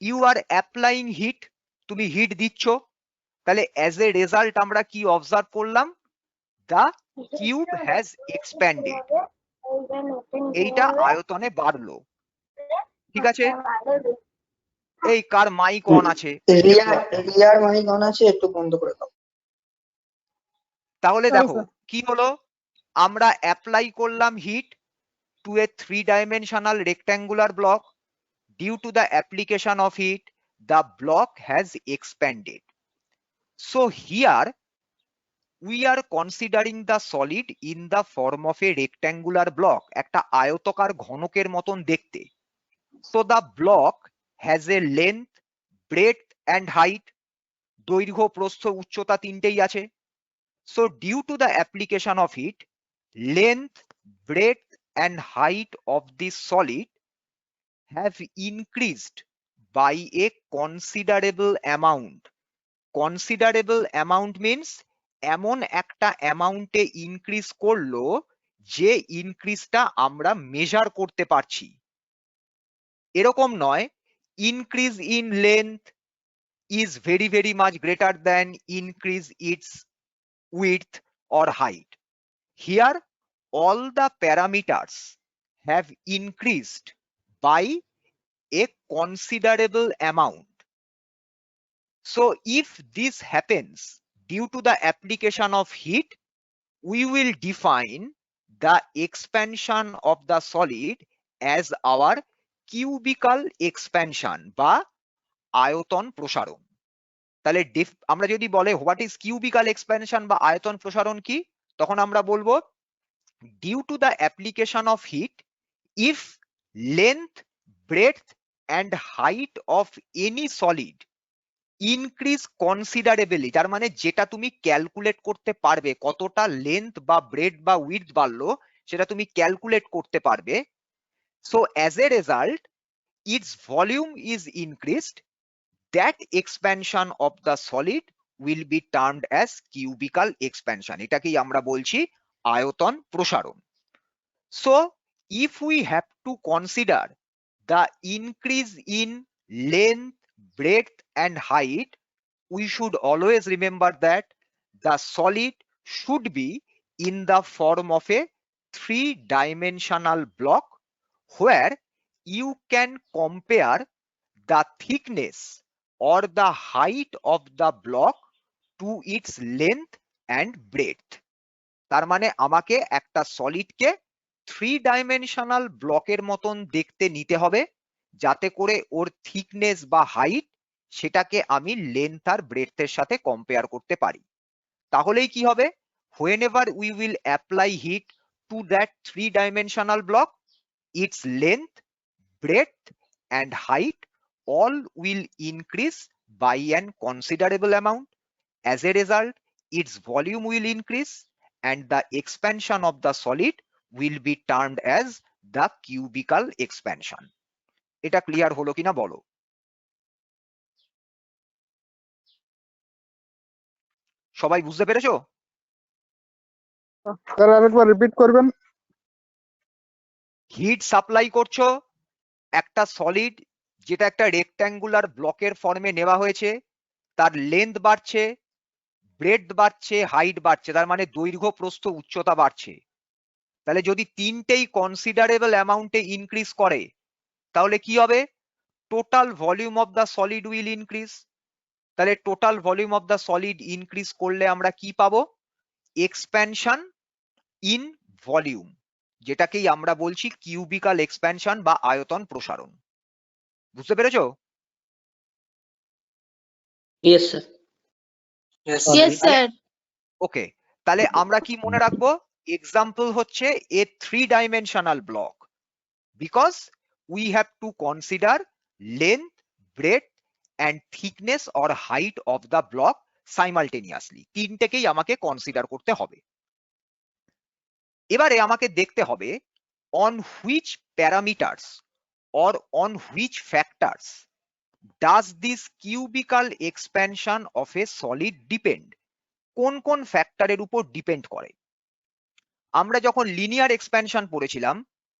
you are applying heat. তুমি hit দিচ্ছ, তাহলে as a result আমরা কি observe করলাম? The cube has expanded. এইটা আয়তনে বাড়লো। ঠিক আছে, এই কার মাইক অন আছে? রিয়ার মাইক অন আছে, একটু বন্ধ করে দাও। তাহলে দেখো কি হলো, আমরা অ্যাপ্লাই করলাম hit two A 3-dimensional rectangular block. Due to the application of heat, the block has expanded. So here we are considering the solid in the form of a rectangular block, একটা আয়তকার ঘনকের মতন দেখতে. So the block has a length, breadth and height. দৈর্ঘ্য, প্রস্থ, উচ্চতা তিনটেই আছে. So due to the application of it, length, breadth and height of this solid have increased by a considerable amount. Considerable amount means এমন একটা অ্যামাউন্টে increase করলো যে ইনক্রিজটা আমরা মেজার করতে পারছি. এরকম নয় increase in length is very very much greater than increase its width or height. Here all the parameters have increased by a considerable amount. So if this happens due to the application of heat, we will define the expansion of the solid as our cubical expansion বা আয়তন প্রসারণ. তাহলে আমরা যদি বলে what is cubicle expansion বা আয়তন প্রসারণ কি, তখন আমরা বলবো due to the application of heat, if length, breadth and height of any solid increase considerably, তার মানে যেটা তুমি ক্যালকুলেট করতে পারবে কতটা লেন্থ বা ব্রেড বা উইডথ বাড়লো সেটা তুমি ক্যালকুলেট করতে পারবে. So as a result it's volume is increased, that expansion of the solid will be termed as cubical expansion. এটাকেই আমরা বলছি আয়তন প্রসারণ. So if we have to consider the increase in length, breadth and height, we should always remember that the solid should be in the form of a three-dimensional block where you can compare the thickness or the height of the block to its length and breadth. তার মানে আমাকে একটা সলিডকে three dimensional ব্লকের মতন দেখতে নিতে হবে যাতে করে ওর থিকনেস বা হাইট সেটাকে আমি লেন্থ আর ব্রেডথের সাথে কম্পেয়ার করতে পারি. তাহলেই কি হবে, whenever we will apply heat to that three dimensional block, its length, breadth and height all will increase by an considerable amount. As a result, its volume will increase and the expansion of the solid will be termed as the cubical expansion. এটা clear হলো কিনা বলো? সবাই বুঝতে পেরেছো? Sir আরেকবার repeat করবেন। Hit supply করছো একটা সলিড যেটা একটা রেক্ট্যাঙ্গুলার ব্লকের ফর্মে নেওয়া হয়েছে, তার লেন্থ বাড়ছে, ব্রেডথ বাড়ছে, হাইট বাড়ছে, তার মানে দৈর্ঘ্য, প্রস্থ, উচ্চতা বাড়ছে. তাহলে যদি তিনটেই কনসিডারেবল অ্যামাউন্টে ইনক্রিজ করে তাহলে কি হবে, total volume of the solid will increase. তাহলে total volume of the solid increase করলে আমরা কি পাবো, এক্সপ্যানশন ইন ভলিউম, যেটাকেই আমরা বলছি কিউবিক্যাল এক্সপ্যানশন বা আয়তন প্রসারণ. বুঝতে পেরেছো? Yes sir. Yes, sir. Okay, তাহলে আমরা কি মনে রাখবো, এক্সাম্পল হচ্ছে a three dimensional block, because we have to consider length, breadth and thickness or height of the block simultaneously. তিনটেকেই আমাকে কনসিডার করতে হবে. এবারে আমাকে দেখতে হবে on which parameters or on which factors does this cubical expansion of a solid depend. কোন কোন ফ্যাক্টরের উপর ডিপেন্ড করে? আমরা যখন লিনিয়ার এক্সপ্যানশন পড়েছিলাম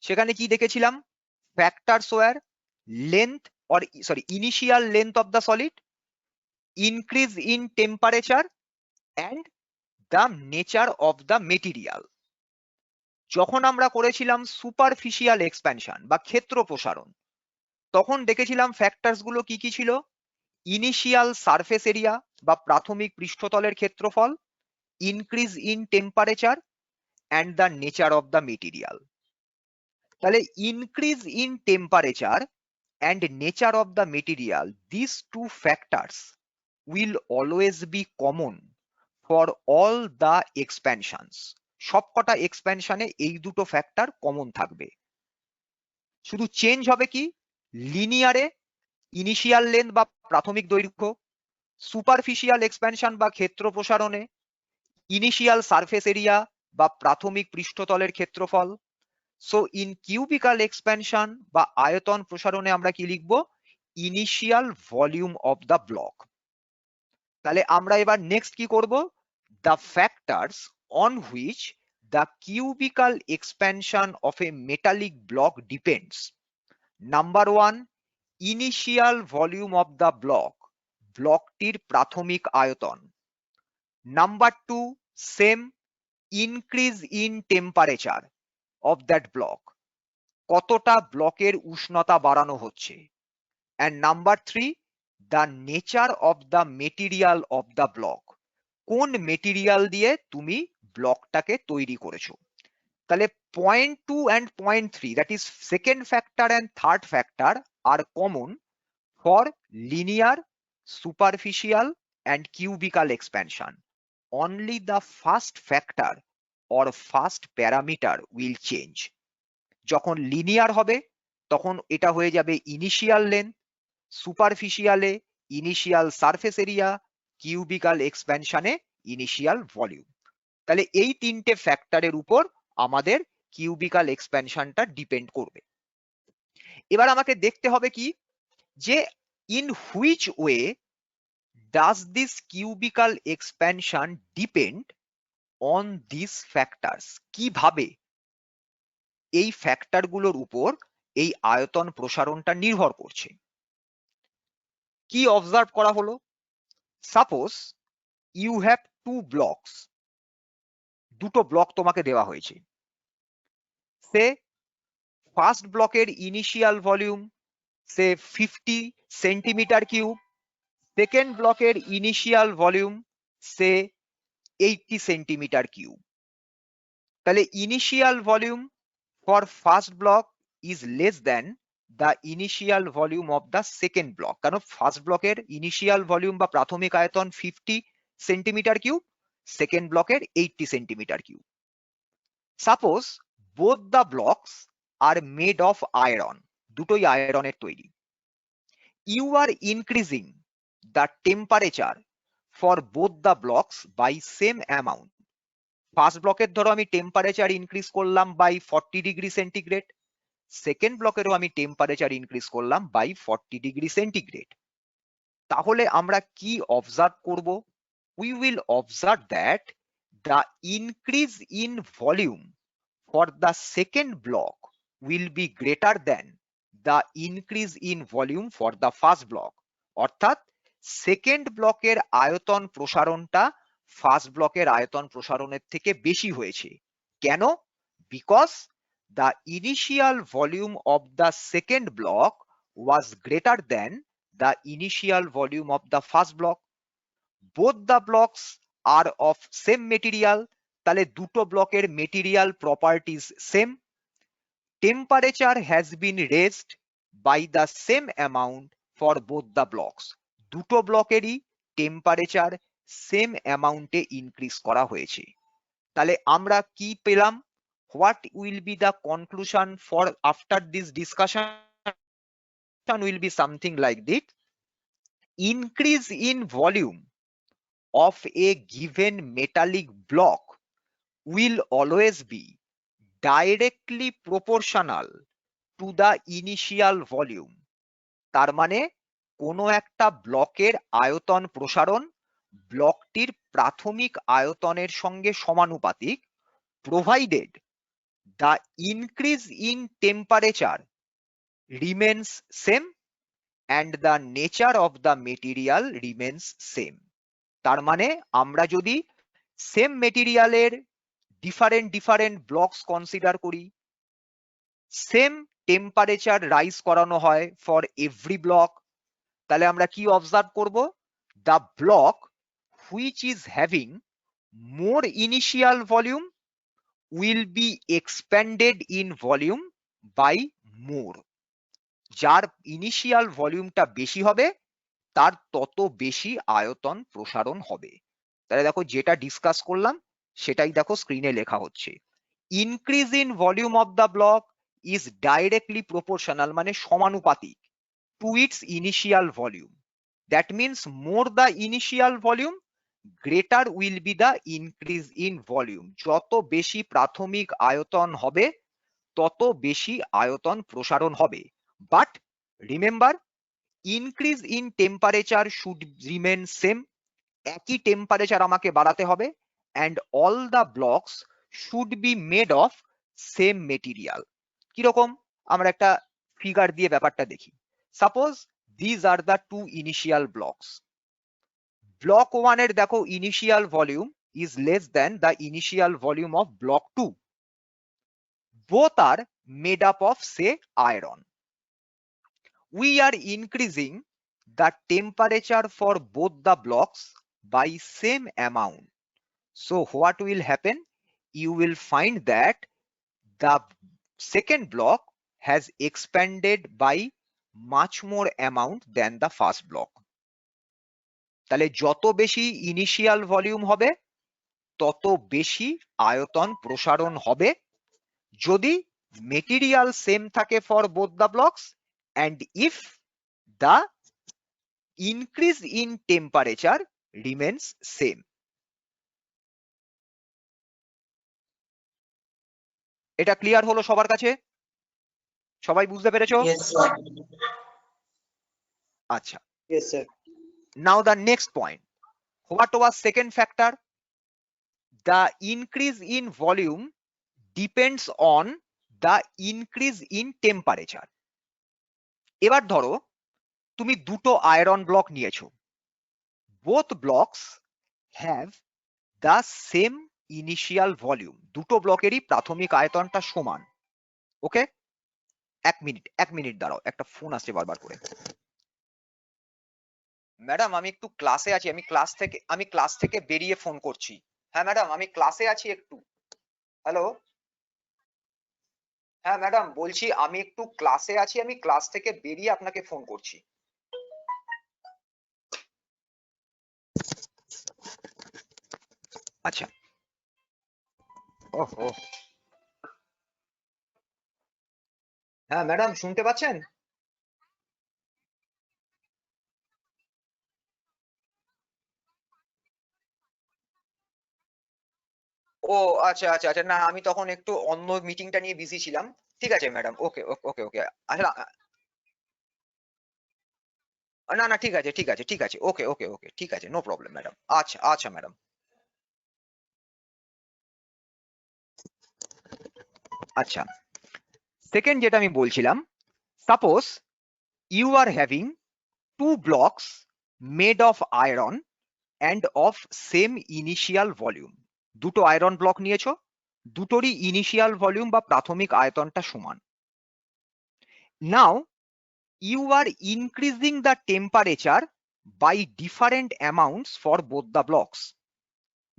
সেখানে কি দেখেছিলাম, factors were length or sorry initial length of the solid, increase in temperature and the nature of the material. যখন আমরা করেছিলাম সুপারফিশিয়াল এক্সপ্যানশন বা ক্ষেত্র প্রসারণ তখন দেখেছিলাম ফ্যাক্টরস গুলো কি কি ছিল, ইনিশিয়াল সারফেস এরিয়া বা প্রাথমিক পৃষ্ঠতলের ক্ষেত্রফল, increase in temperature and the nature of the material. তাহলে increase in temperature and nature of the material, these two factors will always be common for all the expansions. সবকটা এক্সপ্যানশনে এই দুটো factor common থাকবে। শুধু চেঞ্জ হবে কি, লিনিয়ারে initial length বা প্রাথমিক দৈর্ঘ্য, সুপারফিশিয়াল এক্সপ্যানশন বা ক্ষেত্র প্রসারণে ইনিশিয়াল সারফেস এরিয়া বা প্রাথমিক পৃষ্ঠতলের ক্ষেত্রফল। সো ইন কিউবিক্যাল এক্সপ্যানশন বা আয়তন প্রসারণে আমরা কি লিখব, initial volume of the block. তাহলে আমরা এবার নেক্সট কি করব, the factors on which the cubical expansion of a metallic block depends. Number 1, initial volume of the block, ব্লকটির প্রাথমিক আয়তন। Number 2, same increase in temperature of that block, কতটা ব্লকের উষ্ণতা বাড়ানো হচ্ছে। And number 3, the nature of the material of the block, কোন material দিয়ে তুমি ব্লকটাকে তৈরি করেছো। তাহলে point 2 and point 3, that is second factor and third factor are common for linear, superficial and cubical expansion. Only the first factor or first parameter will change. যখন linear হবে তখন এটা হয়ে যাবে ইনিশিয়াল লেন্থ, সুপারফিশিয়ালে ইনিশিয়াল সারফেস এরিয়া, কিউবিক্যাল এক্সপ্যানশনে initial volume. তাহলে এই তিনটে ফ্যাক্টরের উপর আমাদের কিউবিক্যাল এক্সপ্যানশনটা ডিপেন্ড করবে। এবার আমাকে দেখতে হবে কি, যে in which way does this cubical expansion depend on this factors, কিভাবে এই ফ্যাক্টরগুলোর উপর এই আয়তন প্রসারণটা নির্ভর করছে। কি অবজার্ভ করা হলো, সাপোজ ইউ হ্যাভ 2 ব্লকস, দুটো ব্লক তোমাকে দেওয়া হয়েছে। সে ফার্স্ট ব্লকের initial volume say 50 centimetre cube, second ব্লকের initial volume say 80 centimetre cube. তাহলে initial volume for first block is less than the initial volume of the second block, কারণ first ব্লকের ইনিশিয়াল ভলিউম বা প্রাথমিক আয়তন 50 সেন্টিমিটার কিউব, সেকেন্ড ব্লকের 80 centimetre cube. Suppose both the blocks are made of iron, দুটোই আয়রনের তৈরি। You are increasing the temperature for both the blocks by same amount. First ব্লকের ধরো আমি টেম্পারেচার ইনক্রিজ করলাম বাই 40 ডিগ্রি সেন্টিগ্রেড, সেকেন্ড ব্লকেরও আমি টেম্পারেচার ইনক্রিজ করলাম বাই 40 ডিগ্রি সেন্টিগ্রেড। তাহলে আমরা কি অবজার্ভ করব, we will observe that the increase in volume for the second block will be greater than the increase in volume for the first block. অর্থাৎ second ব্লকের আয়তন প্রসারণটা first ব্লকের আয়তন প্রসারণের থেকে বেশি হয়েছে। কেন? Because the initial volume of the second block was greater than the initial volume of the first block. Both the blocks are of same material, তাহলে দুটো ব্লকের material properties same. Temperature has been raised by the same amount for both the blocks, দুটো ব্লকেরই temperature same অ্যামাউন্টে increase করা হয়েছে। তাহলে আমরা কি পেলাম, what will be the conclusion for after this discussion will be something like this, increase in volume of a given metallic block will always be directly proportional to the initial volume. তার মানে কোনো একটা ব্লকের আয়তন প্রসারণ ব্লকটির প্রাথমিক আয়তনের সঙ্গে সমানুপাতিক, provided the increase in temperature remains same and the nature of the material remains same. তার মানে আমরা যদি সেম মেটেরিয়ালের ডিফারেন্ট ব্লকস কনসিডার করি, সেম টেম্পারেচার রাইজ করানো হয় ফর এভরি ব্লক, তাহলে আমরা কি অবজার্ভ করব, the block which is having more initial volume will be expanded in volume by more. যার ইনিশিয়াল ভলিউমটা বেশি হবে তার তত বেশি আয়তন প্রসারণ হবে। তাহলে দেখো যেটা ডিসকাস করলাম সেটাই দেখো স্ক্রিনে লেখা হচ্ছে। Increase in volume of the block is directly proportional, মানে সমানুপাতিক, to its initial volume. That means more the initial volume, greater will be the increase in volume. যত বেশি প্রাথমিক আয়তন হবে তত বেশি আয়তন প্রসারণ হবে। But remember, increase in temperature should remain same, একই টেম্পারেচার আমাকে বাড়াতে হবে, and all the blocks should be made of same material. কিরকম, আমরা একটা ফিগার দিয়ে ব্যাপারটা দেখি। Suppose these are the two initial blocks. Block 1 এর দেখো initial volume is less than the initial volume of block 2. Both are made up of, say, iron. We are increasing the temperature for both the blocks by same amount. So what will happen? You will find that the second block has expanded by much more amount than the first block. তাহলে যত বেশি initial volume হবে তত বেশি আয়তন প্রসারণ হবে যদি মেটেরিয়াল সেম থাকে for both the blocks and if the increase in temperature remains same. এটা ক্লিয়ার হলো সবার কাছে? সবাই বুঝতে পেরেছো? Yes, sir. আচ্ছা, Yes, sir. now the next point. What was second factor? The increase in volume depends on the increase in temperature. এবার ধরো তুমি দুটো আয়রন ব্লক নিয়েছো, both blocks have the same initial volume, দুটো ব্লকেরই প্রাথমিক আয়তনটা সমান। ওকে, এক মিনিট দাঁড়াও, একটা ফোন আসছে বারবার করে। ম্যাডাম আমি একটু ক্লাসে আছি, আমি ক্লাস থেকে বেরিয়ে ফোন করছি। হ্যাঁ ম্যাডাম আমি ক্লাসে আছি একটু। হ্যালো, হ্যাঁ ম্যাডাম বলছি আমি একটু ক্লাসে আছি, আমি ক্লাস থেকে বেরিয়ে আপনাকে ফোন করছি। আচ্ছা, ওহো, হ্যাঁ ম্যাডাম শুনতে পাচ্ছেন? ও আচ্ছা আচ্ছা আচ্ছা, না আমি তখন একটু অন্য মিটিংটা নিয়ে বিজি ছিলাম। ঠিক আছে ম্যাডাম, ওকে ওকে ওকে, আচ্ছা না না ঠিক আছে ঠিক আছে ঠিক আছে, ওকে ওকে ওকে ঠিক আছে, নো প্রবলেম ম্যাডাম। আচ্ছা আচ্ছা ম্যাডাম। আচ্ছা, সেকেন্ড যেটা আমি বলছিলাম, suppose you are having two blocks made of iron and of same initial volume. দুটো আয়রন ব্লক নিয়েছো, দুটোরই ইনিশিয়াল ভলিউম বা প্রাথমিক আয়তনটা সমান। Now you are increasing the temperature by different amounts for both the blocks.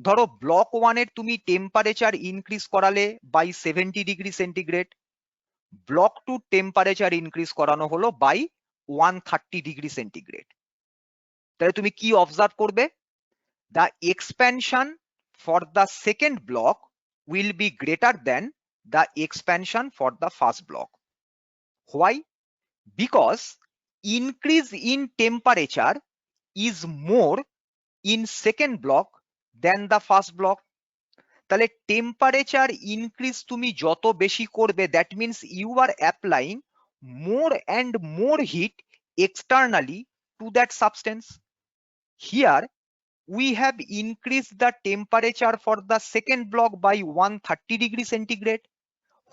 ধরো block 1 এর তুমি টেম্পারেচার ইনক্রিজ করালে by 70 degree centigrade, block 2 temperature increase করানো হলো বাই 130 ডিগ্রি সেন্টিগ্রেড। তাহলে তুমি কি অবজার্ভ করবে? The expansion for the second block will B greater than the expansion for the first block. Why? Because increase in temperature is more in second block than the first block. তাহলে temperature increase তুমি যত বেশি করবে, that means you are applying more and more heat externally to that substance. Here we have increased the temperature for the second block by 130 degree centigrade,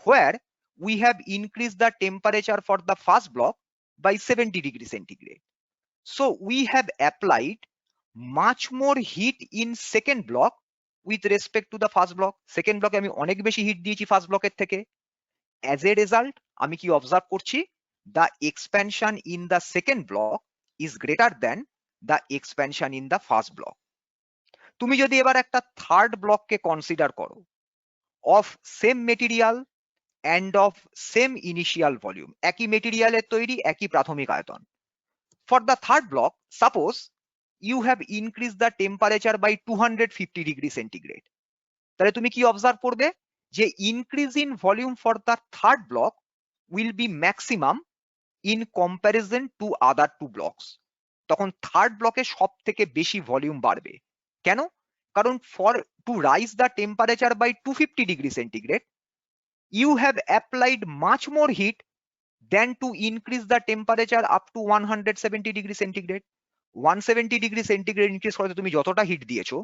where we have increased the temperature for the first block by 70 degree centigrade. So we have applied much more heat in second block with respect to the first block. Second block আমি অনেক বেশি hit দিয়েছি first ব্লকের থেকে। As a result আমি কি observe করছি? The expansion in the second block is greater than the expansion in the first block. তুমি যদি এবার একটা থার্ড ব্লককে কনসিডার করো, of same material and of same initial volume, একই মেটেরিয়ালের তৈরি, একই প্রাথমিক আয়তন। For the third block, suppose you have increased the temperature by 250 degree centigrade. তাহলে তুমি কি অবজার্ভ করবে যে increase in volume for the third block will be maximum in comparison to other two blocks. তখন থার্ড ব্লকে সব থেকে বেশি ভলিউম বাড়বে। কেন? কারণ for to rise the temperature by 250 degree centigrade you have applied much more heat than to increase the temperature up to 170 degree centigrade. 170 degree centigrade increase করাতে তুমি যতটা হিট দিয়েছো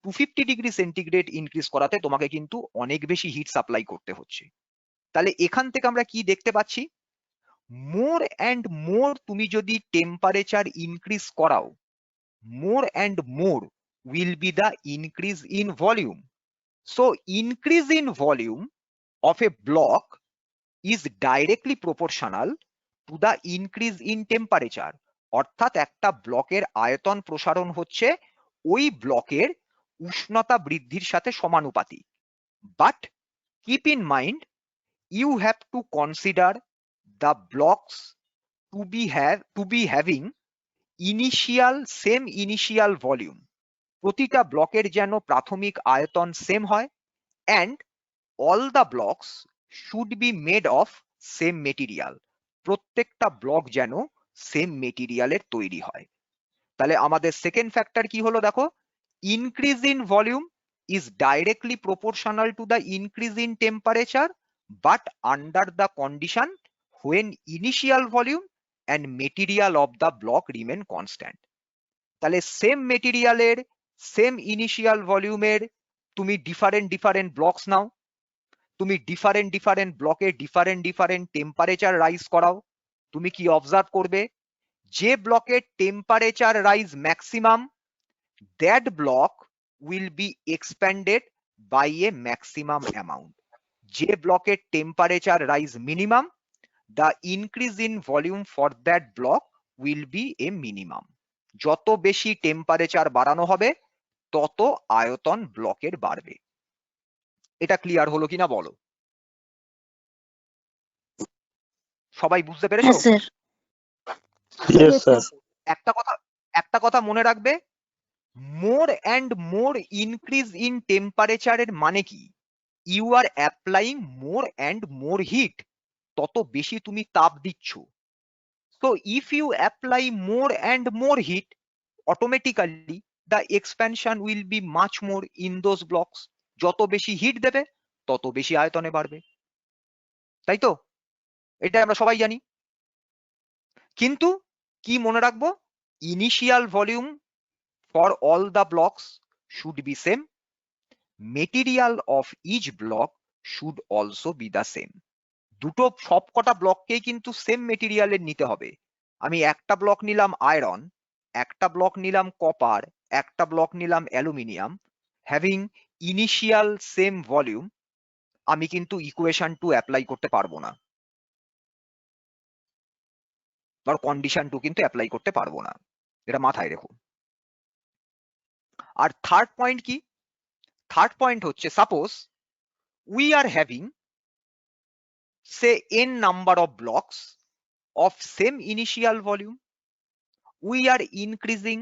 250 ডিগ্রি সেন্টিগ্রেড ইনক্রিজ করাতে তোমাকে কিন্তু অনেক বেশি হিট সাপ্লাই করতে হচ্ছে। তাহলে এখান থেকে আমরা কি দেখতে পাচ্ছি, মোর অ্যান্ড মোর তুমি যদি টেম্পারেচার ইনক্রিজ করাও, মোর and more will be the increase in volume. So increase in volume of A block is directly proportional to the increase in temperature. অর্থাৎ একটা ব্লকের আয়তন প্রসারণ হচ্ছে ওই ব্লকের উষ্ণতা বৃদ্ধির সাথে সমানুপাতিক। But keep in mind you have to consider the blocks to be having same initial volume. প্রতিটা ব্লকের যেন প্রাথমিক আয়তন সেম হয় and all the blocks should be made of same material. প্রত্যেকটা ব্লক যেন সেম মেটেরিয়ালের তৈরি হয়। তাহলে আমাদের সেকেন্ড ফ্যাক্টর কি হলো দেখো, increase in volume is directly proportional to the increase in temperature but under the condition when initial volume and material of the block remain constant. তাহলে সেম মেটেরিয়ালের সেম ইনিশিয়াল ভলিউমের তুমি ডিফারেন্ট ব্লকস নাও, তুমি different ব্লকে different temperature rise করাও, তুমি কি observe করবে যে ব্লকের temperature rise maximum that block will be expanded by a maximum amount. যে ব্লকের temperature rise minimum the increase in volume for that block will be a minimum. যত বেশি টেম্পারেচার বাড়ানো হবে তত আয়তন ব্লকের বাড়বে। এটা ক্লিয়ার হলো কিনা বলো? সবাই বুঝতে পেরেছো? একটা কথা মনে রাখবে, more and more increase in টেম্পারেচারের মানে কি, you are applying more and more heat, তত বেশি তুমি তাপ দিচ্ছ। So if you apply more and more heat automatically the expansion will be much more in those blocks. যত বেশি হিট দেবে তত বেশি আয়তনে বাড়বে, তাই তো? এটা আমরা সবাই জানি। কিন্তু কি মনে রাখবো, initial volume for all the blocks should be same, material of each block should also be the same. দুটো সবকটা ব্লককেই কিন্তু সেম মেটেরিয়ালের নিতে হবে। আমি একটা ব্লক নিলাম আয়রন, একটা ব্লক নিলাম কপার, একটা ব্লক নিলাম aluminium, having initial same volume, আমি কিন্তু ইকুয়েশন 2 অ্যাপ্লাই করতে পারবো না, বা কন্ডিশন 2 কিন্তু অ্যাপ্লাই করতে পারবো না, এটা মাথায় রেখো। আর থার্ড পয়েন্ট কি, থার্ড পয়েন্ট হচ্ছে suppose we are having say n number of blocks of same initial volume, we are increasing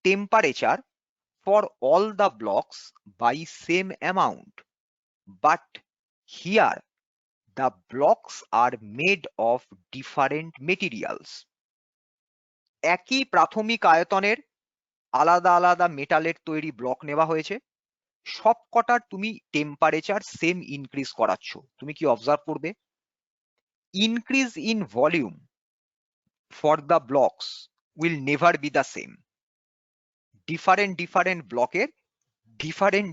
temperature for all the blocks by same amount, but here the blocks are made of different materials. একই প্রাথমিক আয়তনের আলাদা আলাদা মেটালের তৈরি block নেওয়া হয়েছে, সবকটার তুমি টেম্পারেচার সেম ইনক্রিজ করাচ্ছ। তুমি কি অবজার্ভ করবে, increase in volume for the blocks will never be the same. different ব্লকের different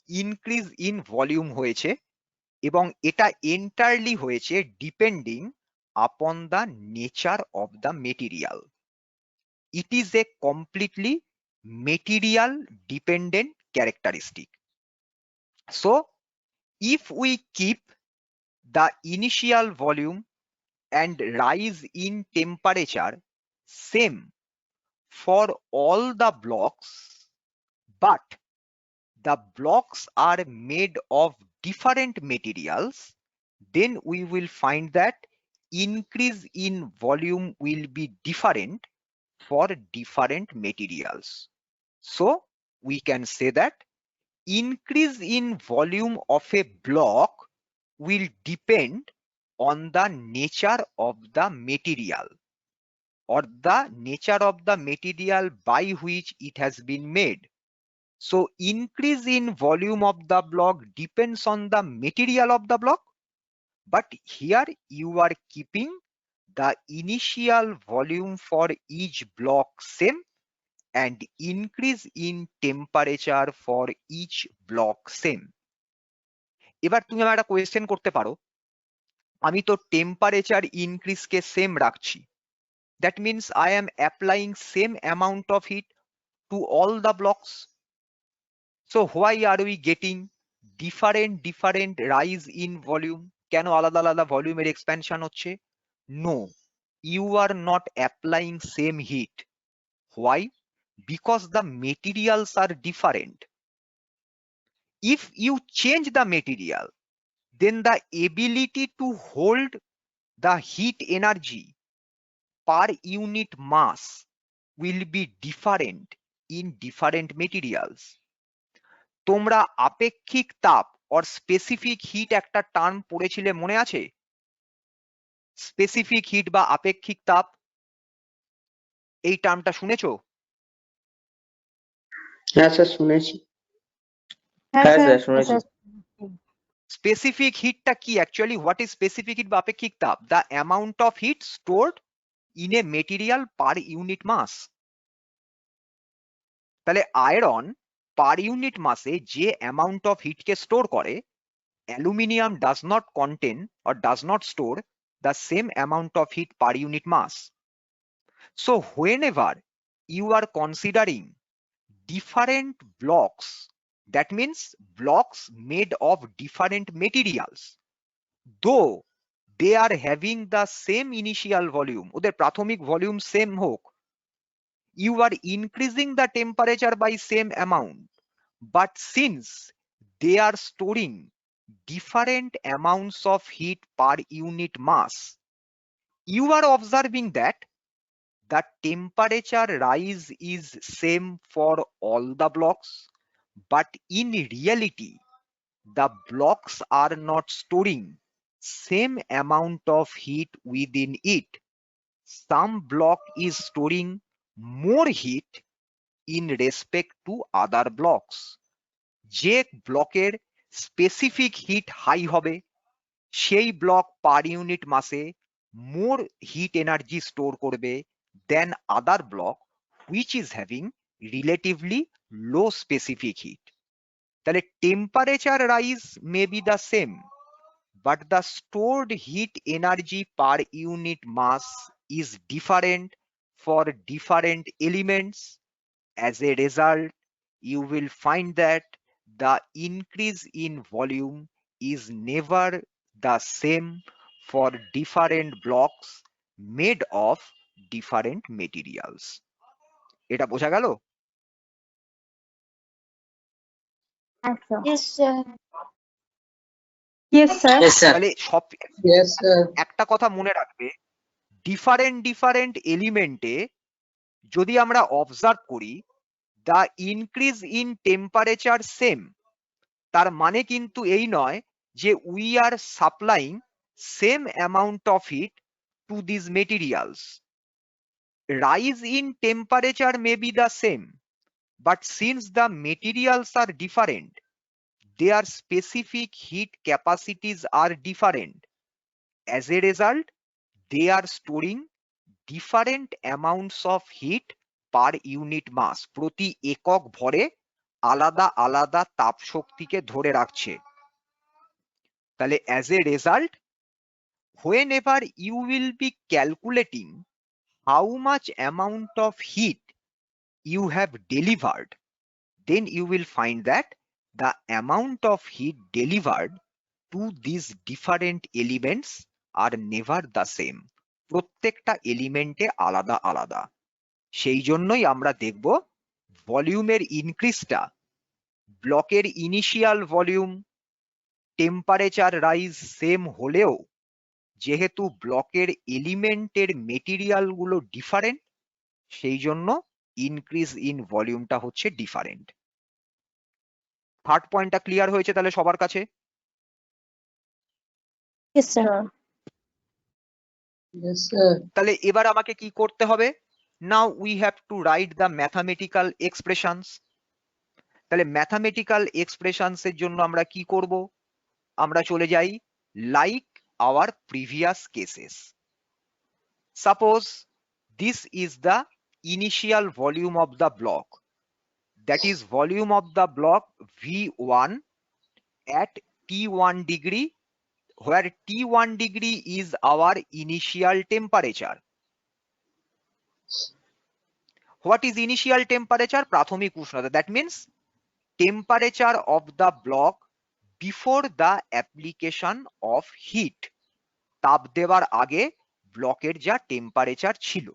increase in volume হয়েছে, এবং এটা entirely হয়েছে depending upon the nature of the material. It is a completely material dependent characteristic. So if we keep the initial volume and rise in temperature same for all the blocks, but the blocks are made of different materials, then we will find that increase in volume will be different for different materials. So we can say that increase in volume of a block will depend on the nature of the material or the nature of the material by which it has been made. So increase in volume of the block depends on the material of the block, but here you are keeping the initial volume for each block same and increase in temperature for each block same. এবার তুমি আমার একটা question করতে পারো, আমি তো temperature increase কে same রাখছি, that means I am applying same amount of heat to all the blocks. So why are we getting different rise in volume? কেন আলাদা আলাদা ভলিউমের এক্সপ্যানশন হচ্ছে? No, you are not applying same heat. Why? Because the materials are different. If you change the material, then the ability to hold the heat energy per unit mass will be different in different materials. তোমরা আপেক্ষিক তাপ or specific heat একটা term পড়েছিলে মনে আছে? Specific heat বা আপেক্ষিক তাপ, এই টার্মটা শুনেছো? হ্যাঁ স্যার শুনেছি। হ্যাঁ স্যার শুনেছি। স্পেসিফিক হিটটা কি actually? What is specific heat বা আপেক্ষিক তাপ? The amount of heat stored in a material per unit mass. তাহলে আয়রন পার ইউনিট মাসে যে অ্যামাউন্ট অফ হিট কে স্টোর করে, aluminium does not contain or does not store the same amount of heat per unit mass. So whenever you are considering different blocks, that means blocks made of different materials, though they are having the same initial volume, ওদের প্রাথমিক volume same হোক, you are increasing the temperature by same amount, but since they are storing different amounts of heat per unit mass, you are observing that the temperature rise is same for all the blocks, but in reality the blocks are not storing same amount of heat within it. Some block is storing more heat in respect to other blocks. যে ব্লকের specific hit high হবে সেই block পার unit মাসে মোর hit energy store করবে then other block which is having relatively low specific heat. তাহলে temperature rise may be the same, but the stored heat energy per unit mass is different for different elements. As a result, you will find that the increase in volume is never the same for different blocks made of different materials. এটা বোঝা গেল? তাহলে সব একটা কথা মনে রাখবে, different এলিমেন্টে যদি আমরা অবজার্ভ করি the increase in temperature same, তার মানে কিন্তু এই নয় যে we are supplying same amount of heat to these materials. Rise in temperature may be the same, but since the materials are different, their specific heat capacities are different. As a result, they are storing different amounts of heat per unit mass, প্রতি একক ভরে আলাদা আলাদা তাপ শক্তিকে ধরে রাখছে। তাহলে as a result, whenever you will be calculating how much amount of heat you have delivered, then you will find that the amount of heat delivered to these different elements are never the same. প্রত্যেকটা এলিমেন্টে আলাদা আলাদা। সেই জন্যই আমরা দেখব ভলিউমের ইনক্রিজটা ব্লকের initial volume temperature rise same হলেও যেহেতু ব্লকের এলিমেন্টের মেটেরিয়াল গুলো ডিফারেন্ট, সেই জন্য ইনক্রিজ ইন ভলিউমটা হচ্ছে ডিফারেন্ট। থার্ড পয়েন্টটা ক্লিয়ার হয়েছে তাহলে সবার কাছে? Yes, sir. Yes, sir. তাহলে এবার আমাকে কি করতে হবে? Now we have two write the mathematical expressions. তাহলে ম্যাথামেটিক্যাল এক্সপ্রেশনস এর জন্য আমরা কি করব? আমরা চলে যাই like our previous cases. Suppose this is the initial volume of the block, that is volume of the block V1 at T1 degree, where T1 degree is our initial temperature. What is initial temperature? প্রাথমিক উষ্ণতা। That means temperature of the block before the application of heat. তাপ দেওয়ার আগে ব্লকের যা temperature ছিল।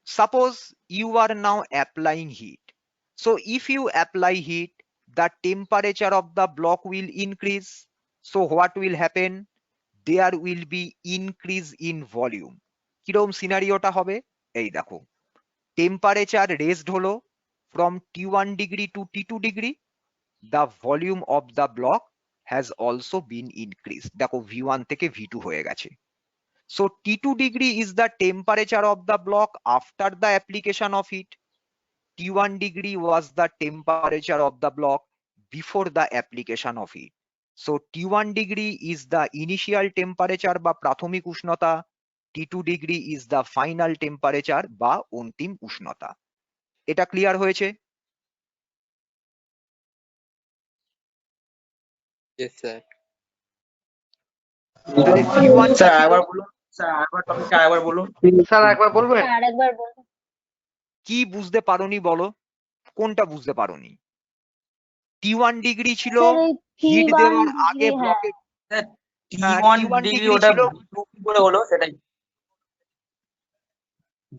Suppose you are now applying heat. So if you apply heat, the temperature of the block will increase. So what will happen? There will be increase in volume. কিরকম সিনারিওটা হবে? এই দেখো, টেম্পারেচার রেজড হলো from T1 degree to T2 degree. The volume of the block has also been increased. দেখো V1 থেকে V2 হয়ে গেছে। So T2 degree is the temperature of the block after the application of heat. T1 degree was the temperature of the block before the application of heat. So T1 degree is the initial temperature বা প্রাথমিক উষ্ণতা, T2 degree is the final temperature বা অন্তিম উষ্ণতা। এটা clear হয়েছে? Yes, sir. তাহলে V1 sir একবার বলুন, স্যার একবার টপিকটা একবার বলুন। স্যার একবার বলবেন? স্যার আরেকবার বলুন। কি বুঝতে পারোনি বলো? কোনটা বুঝতে পারোনি? T1 ডিগ্রি ছিল স্যার এই হিট T1 দেওয়ার আগে degree, হ্যাঁ। ব্লকে T1 T1 ডিগ্রি degree ওটা ছিল। V2 কি করে হলো সেটাই।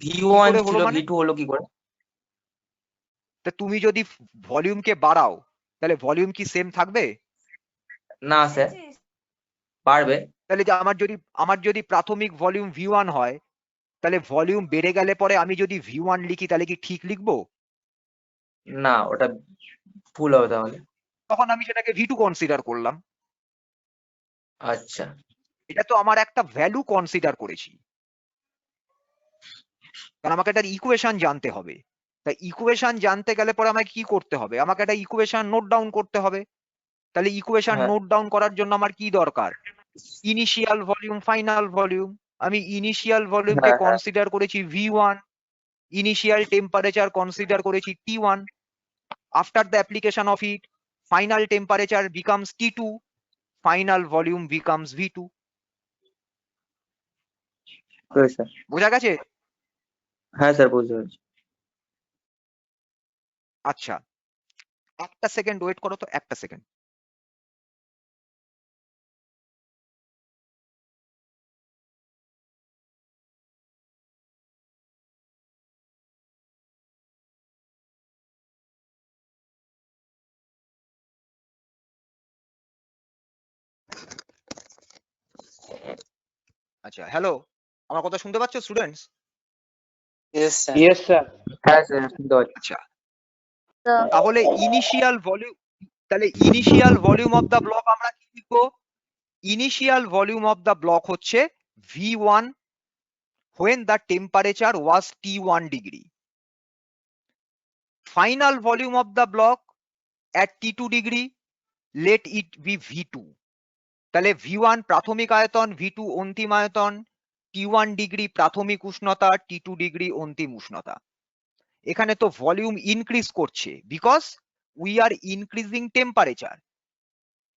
V1 করে ছিল হলো মানে? V2 হলো কি করে? তা তুমি যদি ভলিউমকে বাড়াও তাহলে ভলিউম কি সেম থাকবে? না স্যার, বাড়বে। তাহলে যে আমার যদি প্রাথমিক ভলিউম V1 হয়, তাহলে ভলিউম বেড়ে গেলে পরে আমি যদি V1 লিখি তাহলে কি ঠিক লিখবো? না, ওটা ভুল হবে তাহলে। তখন আমি সেটাকে V2 কনসিডার করলাম। আচ্ছা, এটা তো আমার একটা ভ্যালু কনসিডার করেছি, কারণ আমাকে একটা ইকুয়েশন জানতে হবে। তাই ইকুয়েশন জানতে গেলে পরে আমাকে কি করতে হবে? আমাকে একটা ইকুয়েশন নোট ডাউন করতে হবে। তাহলে ইকুয়েশন হ্যাঁ। নোট ডাউন করার জন্য আমার কি দরকার? Initial volume, final volume. আমি ইনিশিয়াল ভলিউমকে হ্যাঁ, হ্যাঁ। কনসিডার করেছি V1, ইনিশিয়াল টেম্পারেচার কনসিডার করেছি T1। After the application of hit, final temperature becomes T2, final volume becomes V2। Okay sir. বোঝা গেছে? হ্যাঁ স্যার, বুঝতে পেরেছি। আচ্ছা, একটা সেকেন্ড ওয়েট করো তো, একটা সেকেন্ড। আচ্ছা, হ্যালো, আমার কথা শুনতে পাচ্ছ students? Yes, sir. Yes sir. হ্যাঁ স্যার, শুনতে পাচ্ছি। আচ্ছা, তো তাহলে initial volume of the block আমরা কি লিখবো? Initial volume of the block হচ্ছে V1 when the temperature was T1 degree. Final volume of the block at T2 degree, let it be V2. তাহলে V1 প্রাথমিক আয়তন, V2 অন্তিম আয়তন, T1 degree প্রাথমিক উষ্ণতা, T2 ডিগ্রি অন্তিম উষ্ণতা। এখানে তো ভলিউম ইনক্রিজ করছে because we are increasing temperature.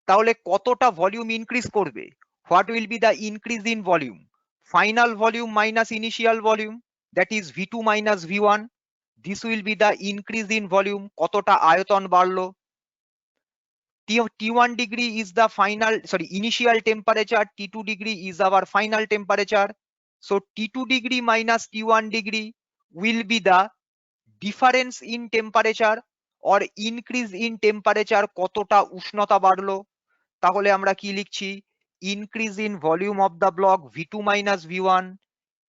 তাহলে কতটা ভলিউম ইনক্রিজ করবে? What will be the increase in volume? Final volume minus initial volume, that is V2 minus V1। This will be the increase in volume. কতটা আয়তন বাড়লো? T1 degree is the initial temperature, T2 degree is our final temperature. So T2 degree minus T1 degree will be the difference in temperature or increase in temperature কতটা উষ্ণতা বাড়লো, তাহলে আমরা কি লিখছি, increase in volume of the block V2 minus V1,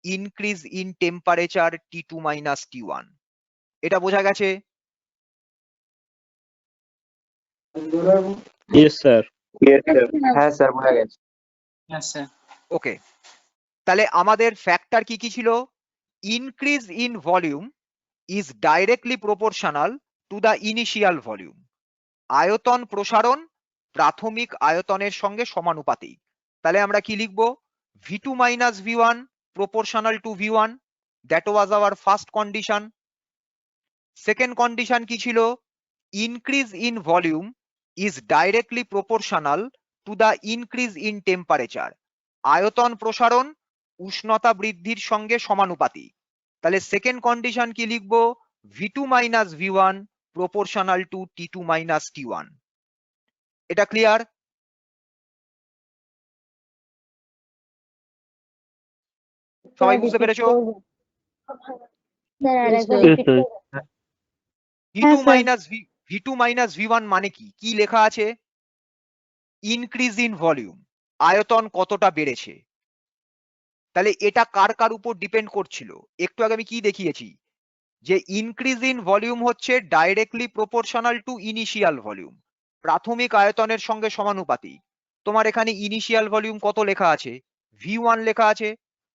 increase in temperature T2 minus T1। এটা বোঝা গেছে? Yes sir. হ্যাঁ স্যার বোঝা গেছে। হ্যাঁ স্যার। ওকে, তাহলে আমাদের ফ্যাক্টর কি কি ছিল, increase in volume is directly proportional to the initial volume, আয়তন প্রসারণ প্রাথমিক আয়তনের সঙ্গে সমানুপাতিক। তাহলে আমরা কি লিখব, V2 minus V1 proportional to V1, that was our first condition. Second condition কি ছিল, increase in volume is directly proportional to the increase in temperature, আয়তন প্রসারণ উষ্ণতা বৃদ্ধির সঙ্গে সমানুপাতিক। তাহলে সেকেন্ড কন্ডিশন কি লিখবো, V2 minus V1 proportional two T2 minus T1। এটা ক্লিয়ার? সবাই বুঝতে পেরেছো? স্যার আরেকবার Yes, রিপিট করবেন? V2 minus V2 minus V1 মানে কি, কি লেখা আছে, ইনক্রিজ ইন ভলিউম, আয়তন কতটা বেড়েছে। তাহলে এটা কার কার উপর ডিপেন্ড করছিল, একটু আগে আমি কি দেখিয়েছি, যে ইনক্রিজ ইন ভলিউম হচ্ছে directly proportional two initial volume, প্রাথমিক আয়তনের সঙ্গে সমানুপাতিক। তোমার এখানে ইনিশিয়াল ভলিউম কত লেখা আছে, V1 লেখা আছে,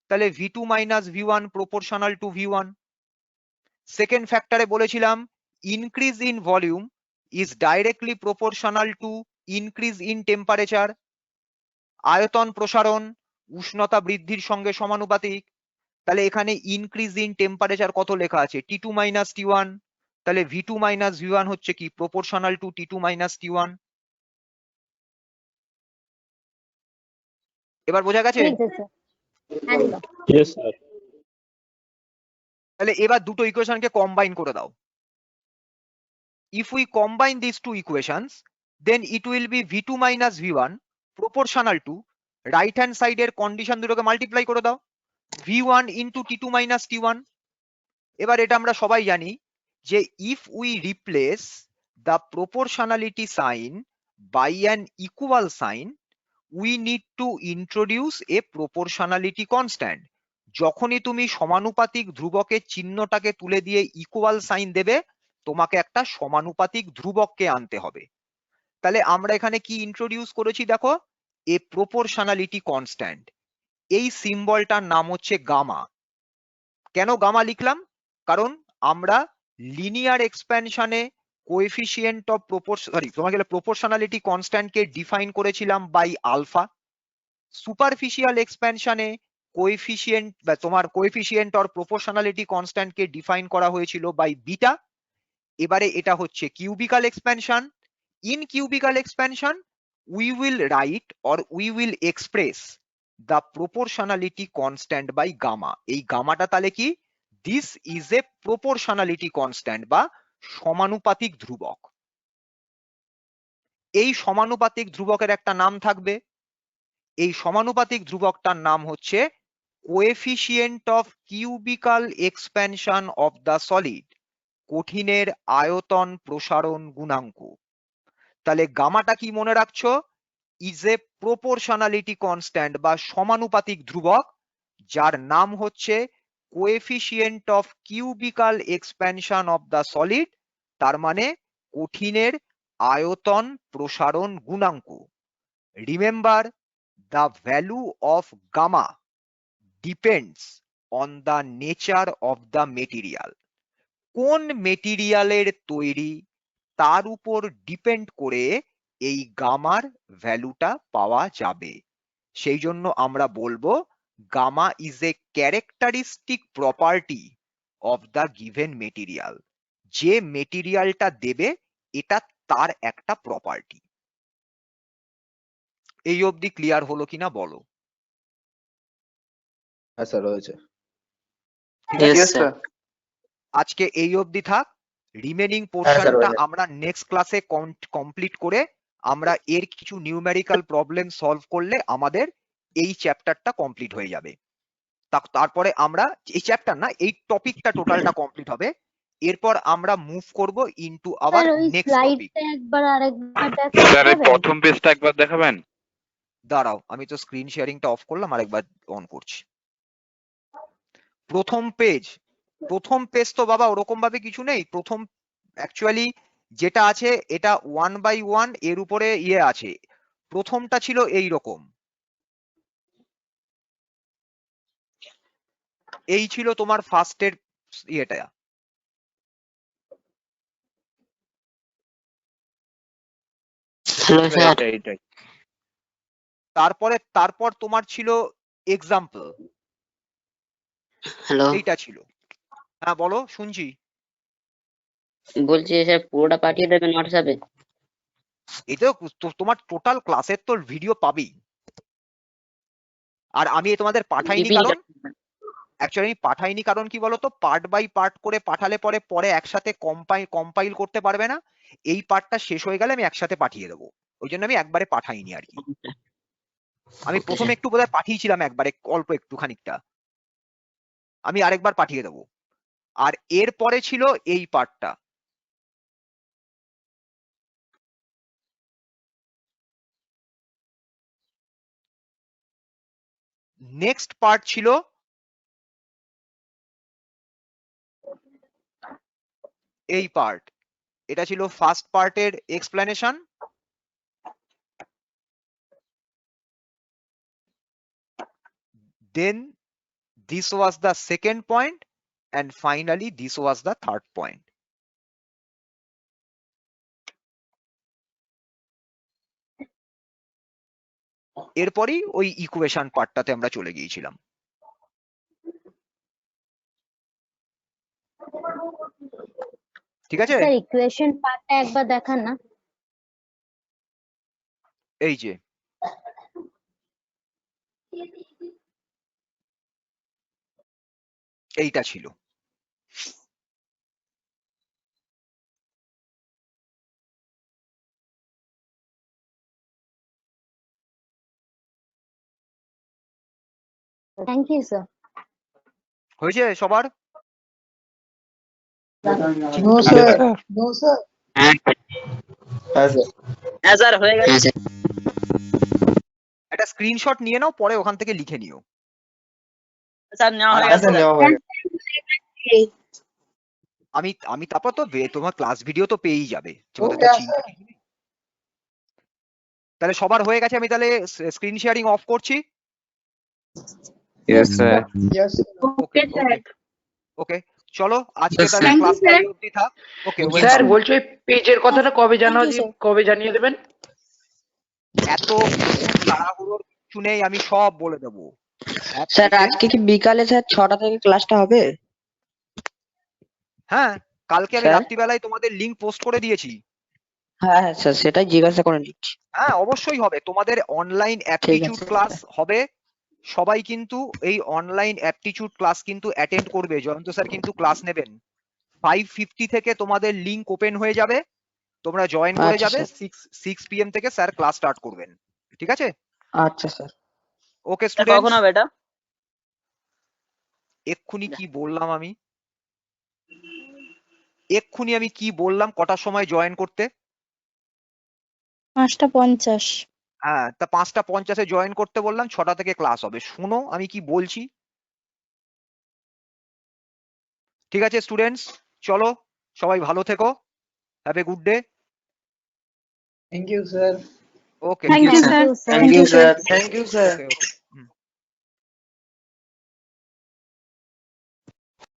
তাহলে V2 minus V1 proportional to V1। Second ফ্যাক্টরে বলেছিলাম increase in volume is directly proportional to increase in temperature, আয়তন প্রসারণ উষ্ণতা বৃদ্ধির সঙ্গে সমানুপাতিক। তাহলে এখানে ইনক্রিজ ইন টেম্পারেচার কত লেখা আছে, T2 মাইনাস T1, তাহলে V2 মাইনাস V1 হচ্ছে কি proportional to T2 minus T1। এবার বোঝা গেছে? ঠিক আছে স্যার, একদম। Yes sir. তাহলে এবার দুটো ইকুয়েশনকে কম্বাইন করে দাও। If we combine these two equations, then it will be V2 minus V1 proportional to right hand side এর কন্ডিশন দুটোকে মাল্টিপ্লাই করে দাও, V1 into T2 minus T1। এবার এটা আমরা সবাই জানি যে if we replace the proportionality sign by an equal sign, we need to introduce a proportionality constant। যখনই তুমি সমানুপাতিক ধ্রুবকের চিহ্নটাকে তুলে দিয়ে ইকুয়াল সাইন দেবে, তোমাকে একটা সমানুপাতিক ধ্রুবককে আনতে হবে। তাহলে আমরা এখানে কি ইন্ট্রোডিউস করেছি দেখো, এ প্রপোর্শনালিটি কনস্ট্যান্ট। এই সিম্বলটার নাম হচ্ছে গামা। কেন গামা লিখলাম, কারণ আমরা লিনিয়ার এক্সপ্যানশনে কোএফিসিয়েন্ট অফ প্রপোর্শনালিটি কনস্ট্যান্টকে ডিফাইন করেছিলাম বাই আলফা, সুপারফিশিয়াল এক্সপ্যানশনে কোএফিসিয়েন্ট বা তোমার কোএফিসিয়েন্ট অর প্রপোর্শনালিটি কনস্ট্যান্টকে ডিফাইন করা হয়েছিল বাই বিটা। এবারে এটা হচ্ছে cubical expansion. In cubical expansion we will write or we will express the proportionality constant by gamma। এই গামাটা তাহলে কি, this is a proportionality constant বা সমানুপাতিক ধ্রুবক। এই সমানুপাতিক ধ্রুবকের একটা নাম থাকবে, এই সমানুপাতিক ধ্রুবকটার নাম হচ্ছে coefficient of cubical expansion of the solid, কঠিনের আয়তন প্রসারণ গুণাঙ্ক। তাহলে গামাটা কি মনে রাখছো, ইজ এ প্রপোর্শনালিটি কনস্ট্যান্ট বা সমানুপাতিক ধ্রুবক, যার নাম হচ্ছে coefficient of cubical expansion of the solid, তার মানে কঠিনের আয়তন প্রসারণ গুণাঙ্ক। Remember, the value of gamma depends on the nature of the material. কোন মেটেরিয়ালের তৈরি তার উপর ডিপেন্ড করে এই গামার ভ্যালুটা পাওয়া যাবে। সেই জন্য আমরা বলবো gamma is a characteristic property of the given material. যে মেটেরিয়ালটা দেবে এটা তার একটা প্রপার্টি। এই অবধি ক্লিয়ার হলো কিনা বলো? হ্যাঁ স্যার হয়েছে। ঠিক Yes, আছে, sir. আজকে এই অবধি থাক। রিমেনিং স্যার, পোর্শনটা হয়ে আমরা নেক্সট ক্লাসে কমপ্লিট করে আমরা এর কিছু নিউমেরিক্যাল প্রবলেম সলভ করলে আমাদের এই চ্যাপ্টারটা কমপ্লিট হয়ে যাবে। তারপরে আমরা এই চ্যাপ্টার না, এই টপিকটা টোটালটা কমপ্লিট হবে। এরপর আমরা মুভ করব ইনটু আওয়ার স্যার ওই নেক্সট টপিক। স্লাইডটা একবার আরেকবার স্যার এই দেখাবেন? প্রথম পেজটা একবার দেখাবেন? দাঁড়াও, আমি তো স্ক্রিন শেয়ারিংটা অফ করলাম, আরেকবার অন করছি। প্রথম পেজ তো বাবা ওরকম ভাবে কিছু নেই। প্রথম অ্যাকচুয়ালি যেটা আছে এটা 1/1 এর উপরে ইয়ে আছে। প্রথমটা ছিল এই রকম, এই ছিল তোমার ফার্স্টের ইয়েটা। Hello sir. এইটাই। তারপর তোমার ছিল এক্সাম্পল, হ্যালো, এইটা ছিল। হ্যাঁ বলো, শুনছি। বলছি স্যার পুরোটা পাঠিয়ে দেবেন হোয়াটসঅ্যাপে? এটা তোমার টোটাল ক্লাসের তো ভিডিও পাবেই। আর আমি তোমাদের পাঠাইনি কারণ অ্যাকচুয়ালি পাঠাইনি কারণ কি বলতো, পার্ট বাই পার্ট করে পাঠালে পরে একসাথে কম্পাইল করতে পারবে না। এই পার্টটা শেষ হয়ে গেলে আমি একসাথে পাঠিয়ে দেবো, ওই জন্য আমি একবারে পাঠাইনি আর কি। আমি প্রথমে একটু বোধহয় পাঠিয়েছিলাম একবারে অল্প একটু খানিকটা, আমি আরেকবার পাঠিয়ে দেবো। আর এরপরে ছিল এই পার্টটা। নেক্সট পার্ট ছিল এই পার্ট, এটা ছিল ফার্স্ট পার্টের explanation. Then this was the second point and finally this was the third point. এরপরই ওই ইকুয়েশন পার্টটাতে আমরা চলে গিয়েছিলাম। ঠিক আছে, স্যার ইকুয়েশন পার্টটা একবার দেখান না। এই যে এইটা ছিল। Thank you sir. হয়েছে সবার? No sir, no sir. হ্যাঁ স্যার হয়ে গেছে। একটা স্ক্রিনশট নিয়ে নাও, পরে ওখান থেকে লিখে নিও। স্যার নেওয়া হয়ে গেছে। আমি তারপর তো তোমার ক্লাস ভিডিও তো পেয়েই যাবে, वो ওদের তো क्या চিন্তা सर? কিছু নেই। তাহলে সবার হয়ে গেছে, আমি তাহলে স্ক্রিন শেয়ারিং অফ করছি। Yes sir. यस ওকে ওকে, চলো আজকে তাহলে Thank you, ক্লাসটা sir. এই অবধি থাক। ওকে, স্যার বলছি ওই পেজের কথাটা কবে জানিয়ে দেবেন? এত তাড়াহুড়োর কিছু নেই, আমি সব বলে দেবো। স্যার আজকে কি বিকালে স্যার 6টা থেকে ক্লাসটা হবে? হ্যাঁ, কালকে আমি স্যার? রাত্রিবেলায় তোমাদের লিংক পোস্ট করে দিয়েছি। হ্যাঁ হ্যাঁ স্যার, সেটাই জিজ্ঞাসা করে নিচ্ছি। হ্যাঁ অবশ্যই হবে, তোমাদের অনলাইন ঠিক অ্যাপটিটিউড আছে ক্লাস হবে। সবাই কিন্তু এই অনলাইন অ্যাপটিটিউড ক্লাস কিন্তু অ্যাটেন্ড করবে। জয়ন্ত স্যার কিন্তু ক্লাস নেবেন। 5:50 থেকে তোমাদের লিংক ওপেন হয়ে যাবে, তোমরা জয়েন করে আচ্ছা যাবে। স্যার। 6 PM থেকে স্যার ক্লাস স্টার্ট করবেন। ঠিক আছে? আচ্ছা স্যার। ওকে কখন স্টুডেন্টস, হবে এটা? এক্ষুনি কি বললাম আমি? এক্ষুনি আমি কি বললাম কটার সময় জয়েন করতে? 5:50। হ্যাঁ, তা 5:50 জয়েন করতে বললাম, 6টা থেকে ক্লাস হবে। শোনো আমি কি বলছি। ঠিক আছে স্টুডেন্টস, চলো সবাই ভালো থেকো। Have a good day. Thank you sir. Okay, Thank you, sir. Thank you sir. Thank you sir. Okay.